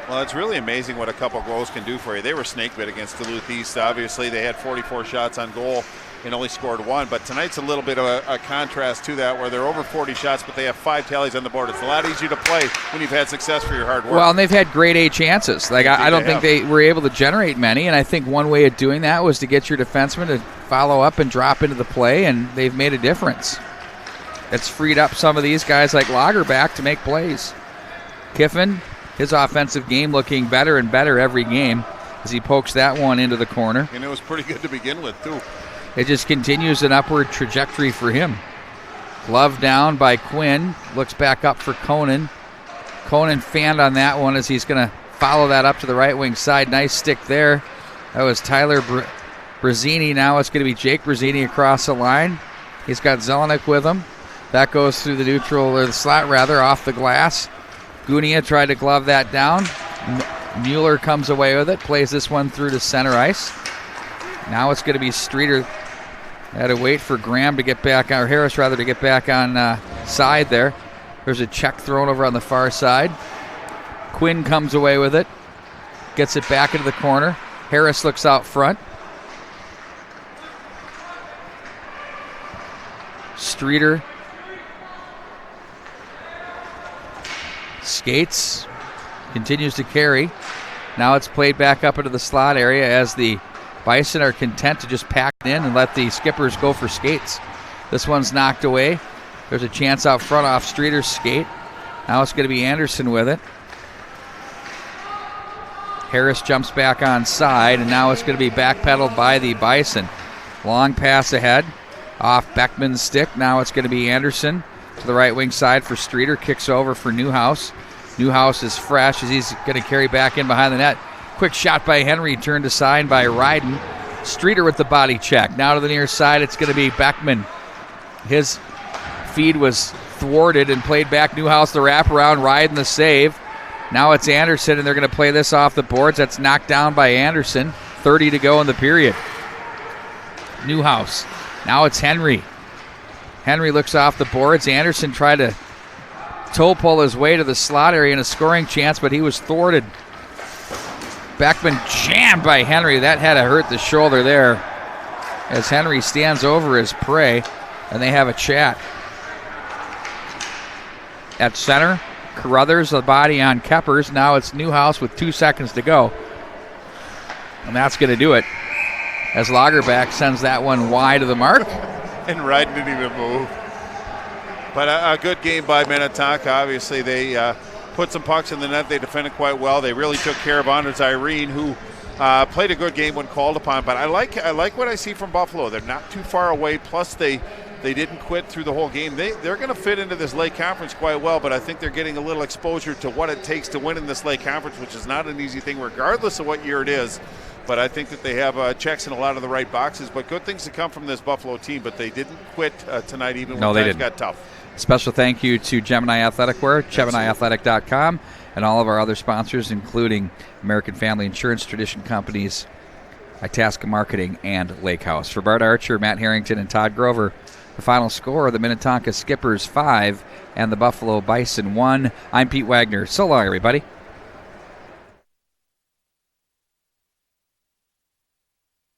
Well, it's really amazing what a couple goals can do for you. They were snake bit against Duluth East. Obviously, they had 44 shots on goal and only scored one. But tonight's a little bit of a contrast to that, where they're over 40 shots, but they have 5 tallies on the board. It's a lot easier to play when you've had success for your hard work. Well, and they've had grade A chances. Like I don't think they were able to generate many, and I think one way of doing that was to get your defenseman to follow up and drop into the play, and they've made a difference. It's freed up some of these guys like Lagerback to make plays. Kiffin, his offensive game looking better and better every game as he pokes that one into the corner. And it was pretty good to begin with, too. It just continues an upward trajectory for him. Glove down by Quinn. Looks back up for Conan. Conan fanned on that one as he's going to follow that up to the right wing side. Nice stick there. That was Tyler Brasini. Now it's going to be Jake Brasini across the line. He's got Zelenik with him. That goes through the neutral, or the slot rather, off the glass. Gunia tried to glove that down. Mueller comes away with it, plays this one through to center ice. Now it's going to be Streeter. Had to wait for Graham to get back, or Harris rather, to get back on side there. There's a check thrown over on the far side. Quinn comes away with it. Gets it back into the corner. Harris looks out front. Streeter skates. Continues to carry. Now it's played back up into the slot area as the Bison are content to just pack it in and let the Skippers go for skates. This one's knocked away. There's a chance out front off Streeter's skate. Now it's going to be Anderson with it. Harris jumps back on side, and now it's going to be backpedaled by the Bison. Long pass ahead off Beckman's stick. Now it's going to be Anderson to the right wing side for Streeter. Kicks over for Newhouse. Newhouse is fresh as he's going to carry back in behind the net. Quick shot by Henry, turned aside by Ryden. Streeter with the body check. Now to the near side, it's going to be Beckman. His feed was thwarted and played back. Newhouse the wraparound, Ryden the save. Now it's Anderson, and they're going to play this off the boards. That's knocked down by Anderson. 30 to go in the period. Newhouse. Now it's Henry. Henry looks off the boards. Anderson tried to toe pull his way to the slot area in a scoring chance, but he was thwarted. Beckman jammed by Henry. That had to hurt the shoulder there as Henry stands over his prey, and they have a chat. At center, Carruthers, the body on Keppers. Now it's Newhouse with 2 seconds to go. And that's going to do it as Lagerback sends that one wide of the mark. And Ryden didn't even move. But a good game by Minnetonka. Obviously, they put some pucks in the net. They defended quite well. They really took care of Anders Irene, who played a good game when called upon. But I like what I see from Buffalo. They're not too far away. Plus, they didn't quit through the whole game. They're going to fit into this Lake Conference quite well, but I think they're getting a little exposure to what it takes to win in this Lake Conference, which is not an easy thing regardless of what year it is. But I think that they have checks in a lot of the right boxes. But good things to come from this Buffalo team, but they didn't quit tonight even when times got tough. Special thank you to Gemini Athletic Wear, GeminiAthletic.com, and all of our other sponsors, including American Family Insurance, Tradition Companies, Itasca Marketing, and Lake House. For Bart Archer, Matt Harrington, and Todd Grover, the final score, the Minnetonka Skippers 5 and the Buffalo Bison 1. I'm Pete Wagner. So long, everybody.